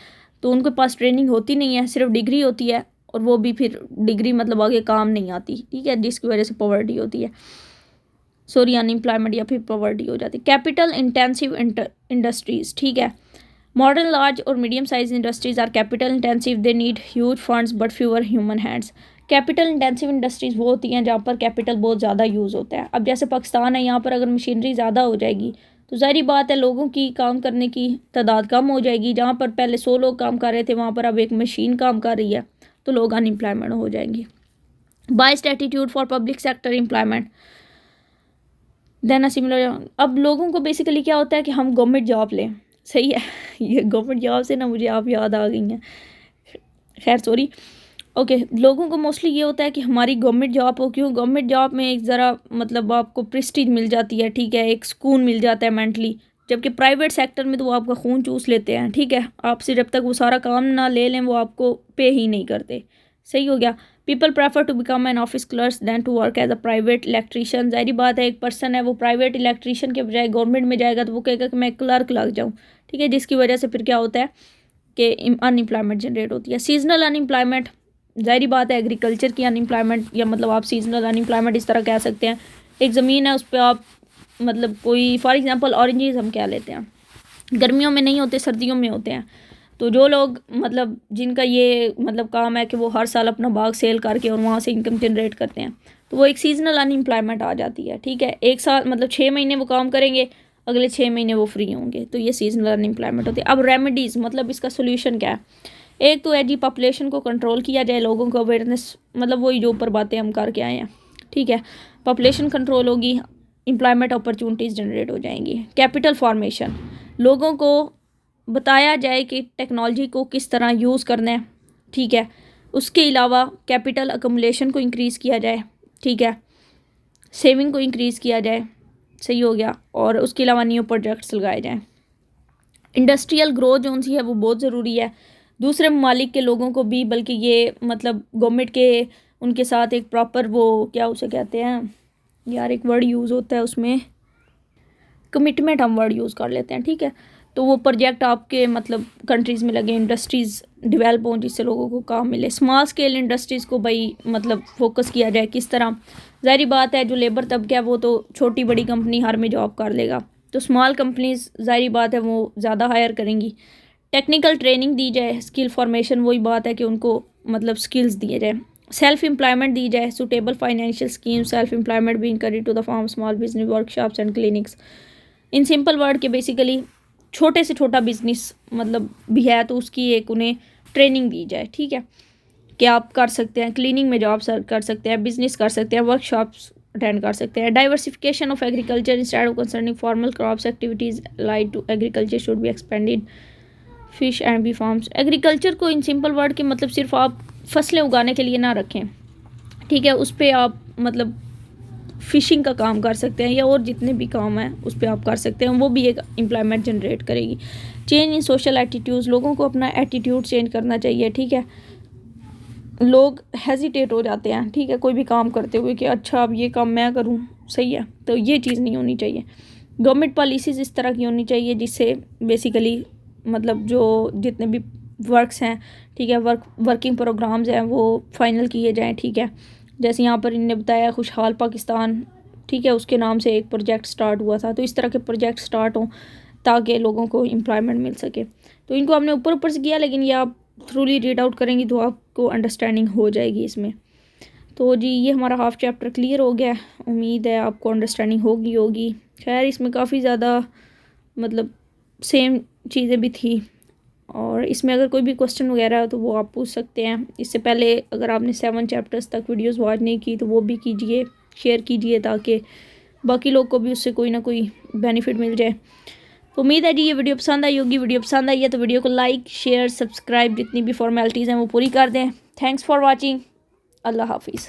A: तो उनके पास ट्रेनिंग होती नहीं है, सिर्फ डिग्री होती है, और वो भी फिर डिग्री मतलब आगे काम नहीं आती, ठीक है, जिसकी वजह से पॉवर्टी होती है, सॉरी अनएम्प्लॉयमेंट या फिर पॉवर्टी हो जाती है। कैपिटल इंटेंसिव इंडस्ट्रीज़, ठीक है। मॉडर्न लार्ज और medium size industries are capital intensive, they need huge funds but fewer human hands. Capital intensive industries वो होती हैं जहाँ पर कैपिटल बहुत ज़्यादा यूज़ होता है। अब जैसे पाकिस्तान है, यहाँ पर अगर मशीनरी ज़्यादा हो जाएगी तो ज़ाहिर बात है लोगों की काम करने की तादाद कम हो जाएगी। जहाँ पर पहले 100 लोग काम कर रहे थे वहाँ पर अब एक मशीन काम कर रही है, तो लोग अनएम्प्लॉयमेंट हो जाएंगे। Biased attitude for public sector employment, then a similar. अब लोगों को बेसिकली क्या होता है कि हम गवर्नमेंट जॉब लें, सही है। ये गवर्नमेंट जॉब से ना मुझे आप याद आ गई हैं, खैर सॉरी, ओके। लोगों को मोस्टली ये होता है कि हमारी गवर्नमेंट जॉब हो, क्यों गवर्नमेंट जॉब में एक ज़रा मतलब आपको प्रेस्टीज मिल जाती है, ठीक है, एक सुकून मिल जाता है मेंटली। जबकि प्राइवेट सेक्टर में तो वो आपका खून चूस लेते हैं, ठीक है, आपसे जब तक वो सारा काम ना ले लें वो आपको पे ही नहीं करते, सही हो गया। People prefer to become an office clerk than to work as a private electrician. ज़ाहिर बात है एक पर्सन है वो प्राइवेट इलेक्ट्रीशियन के बजाय गवर्नमेंट में जाएगा तो वो कहेगा कि मैं क्लर्क लग जाऊँ, ठीक है, जिसकी वजह से फिर क्या होता है कि अनएम्प्लॉयमेंट जनरेट होती है। सीजनल अनएम्प्लॉयमेंट, ज़ाहिर बात है एग्रीकल्चर की अनएम्प्लॉयमेंट, या मतलब आप सीजनल अनएम्प्लॉयमेंट इस तरह कह सकते हैं। एक ज़मीन है उस पर आप मतलब कोई फॉर एग्जांपल ऑरेंजेस हम क्या लेते हैं, गर्मियों में नहीं होते सर्दियों में होते हैं। तो जो लोग मतलब जिनका ये मतलब काम है कि वो हर साल अपना बाग सेल करके और वहाँ से इनकम जनरेट करते हैं, तो वो एक सीजनल अनएम्प्लॉयमेंट आ जाती है, ठीक है। एक साल मतलब 6 महीने वो काम करेंगे, अगले 6 महीने वो फ्री होंगे, तो ये सीजनल अनएम्प्लॉयमेंट होती है। अब रेमेडीज़ मतलब इसका सोल्यूशन क्या है? एक तो है जी पॉपुलेशन को कंट्रोल किया जाए, लोगों को अवेयरनेस, मतलब वही जो ऊपर बातें हम करके आए हैं, ठीक है। पॉपुलेशन कंट्रोल होगी, एम्प्लॉयमेंट अपॉर्चुनिटीज़ जनरेट हो जाएंगी। कैपिटल फॉर्मेशन, लोगों को बताया जाए कि टेक्नोलॉजी को किस तरह यूज़ करना है, ठीक है। उसके अलावा कैपिटल अकमुलेशन को इंक्रीज़ किया जाए, ठीक है, सेविंग को इंक्रीज़ किया जाए, सही हो गया, और उसके अलावा न्यू प्रोजेक्ट्स लगाए जाएँ। इंडस्ट्रियल ग्रोथ जो सी है वो बहुत ज़रूरी है, दूसरे ममालिक के लोगों को भी, बल्कि ये मतलब गवर्नमेंट के उनके साथ एक प्रॉपर वो क्या उसे कहते हैं यार, एक वर्ड यूज़ होता है उसमें, कमिटमेंट हम वर्ड यूज़ कर लेते हैं, ठीक है। तो वो प्रोजेक्ट आपके मतलब कंट्रीज़ में लगे, इंडस्ट्रीज़ डेवलप हों जिससे लोगों को काम मिले। स्मॉल स्केल इंडस्ट्रीज़ को भाई मतलब फोकस किया जाए, किस तरह? ज़ाहिर बात है जो लेबर तबका है वो तो छोटी बड़ी कंपनी हर में जॉब कर लेगा, तो स्मॉल कंपनीज़ ज़ाहिर बात है वो ज़्यादा हायर करेंगी। टेक्निकल ट्रेनिंग दी जाए, स्किल फॉर्मेशन, वही बात है कि उनको मतलब स्किल्स दिए जाए। सेल्फ एम्प्लॉयमेंट दी जाए, suitable financial scheme, self employment भी encourage to the form small business workshops and clinics. In simple word के बेसिकली छोटे से छोटा बिजनेस मतलब भी है तो उसकी एक उन्हें ट्रेनिंग दी जाए, ठीक है, कि आप कर सकते हैं, क्लीनिंग में जॉब कर सकते हैं, बिजनेस कर सकते हैं, वर्कशॉप्स अटेंड कर सकते हैं। Diversification of agriculture instead of concerning formal crops activities like to agriculture should be expanded. Fish and bee farms, agriculture को इन सिंपल वर्ड के मतलब सिर्फ आप फसलें उगाने के लिए ना रखें, ठीक है, उस पर आप मतलब फ़िशिंग का काम कर सकते हैं या और जितने भी काम हैं उस पर आप कर सकते हैं, वो भी एक एम्प्लॉयमेंट जनरेट करेगी। चेंज इन सोशल एटीट्यूड्स, लोगों को अपना एटीट्यूड चेंज करना चाहिए, ठीक है। लोग हेजिटेट हो जाते हैं, ठीक है, कोई भी काम करते हुए कि अच्छा अब ये काम मैं करूं, सही है, तो ये चीज़ नहीं होनी चाहिए। गवर्नमेंट पॉलिसीज़ इस तरह की होनी चाहिए जिससे बेसिकली मतलब जो जितने भी वर्क्स हैं, ठीक है, वर्किंग प्रोग्राम्स हैं वो फाइनल किए जाएँ, ठीक है। जैसे यहाँ पर इन्होंने बताया खुशहाल पाकिस्तान, ठीक है, उसके नाम से एक प्रोजेक्ट स्टार्ट हुआ था, तो इस तरह के प्रोजेक्ट स्टार्ट हों ताकि लोगों को एम्प्लॉयमेंट मिल सके। तो इनको हमने ऊपर ऊपर से किया, लेकिन ये आप थ्रूली रीड आउट करेंगी तो आपको अंडरस्टैंडिंग हो जाएगी इसमें। तो जी ये हमारा हाफ चैप्टर क्लियर हो गया, उम्मीद है आपको अंडरस्टैंडिंग होगी। खैर इसमें काफ़ी ज़्यादा मतलब सेम चीज़ें भी थी, और इसमें अगर कोई भी क्वेश्चन वगैरह हो तो वो आप पूछ सकते हैं। इससे पहले अगर आपने 7 चैप्टर्स तक वीडियोस वॉच नहीं की तो वो भी कीजिए, शेयर कीजिए, ताकि बाकी लोग को भी उससे कोई ना कोई बेनिफिट मिल जाए। तो उम्मीद है जी ये वीडियो पसंद आई होगी। वीडियो पसंद आई है तो वीडियो को लाइक शेयर सब्सक्राइब जितनी भी फॉर्मेलिटीज़ हैं वो पूरी कर दें। Thanks for watching. अल्लाह हाफिज़।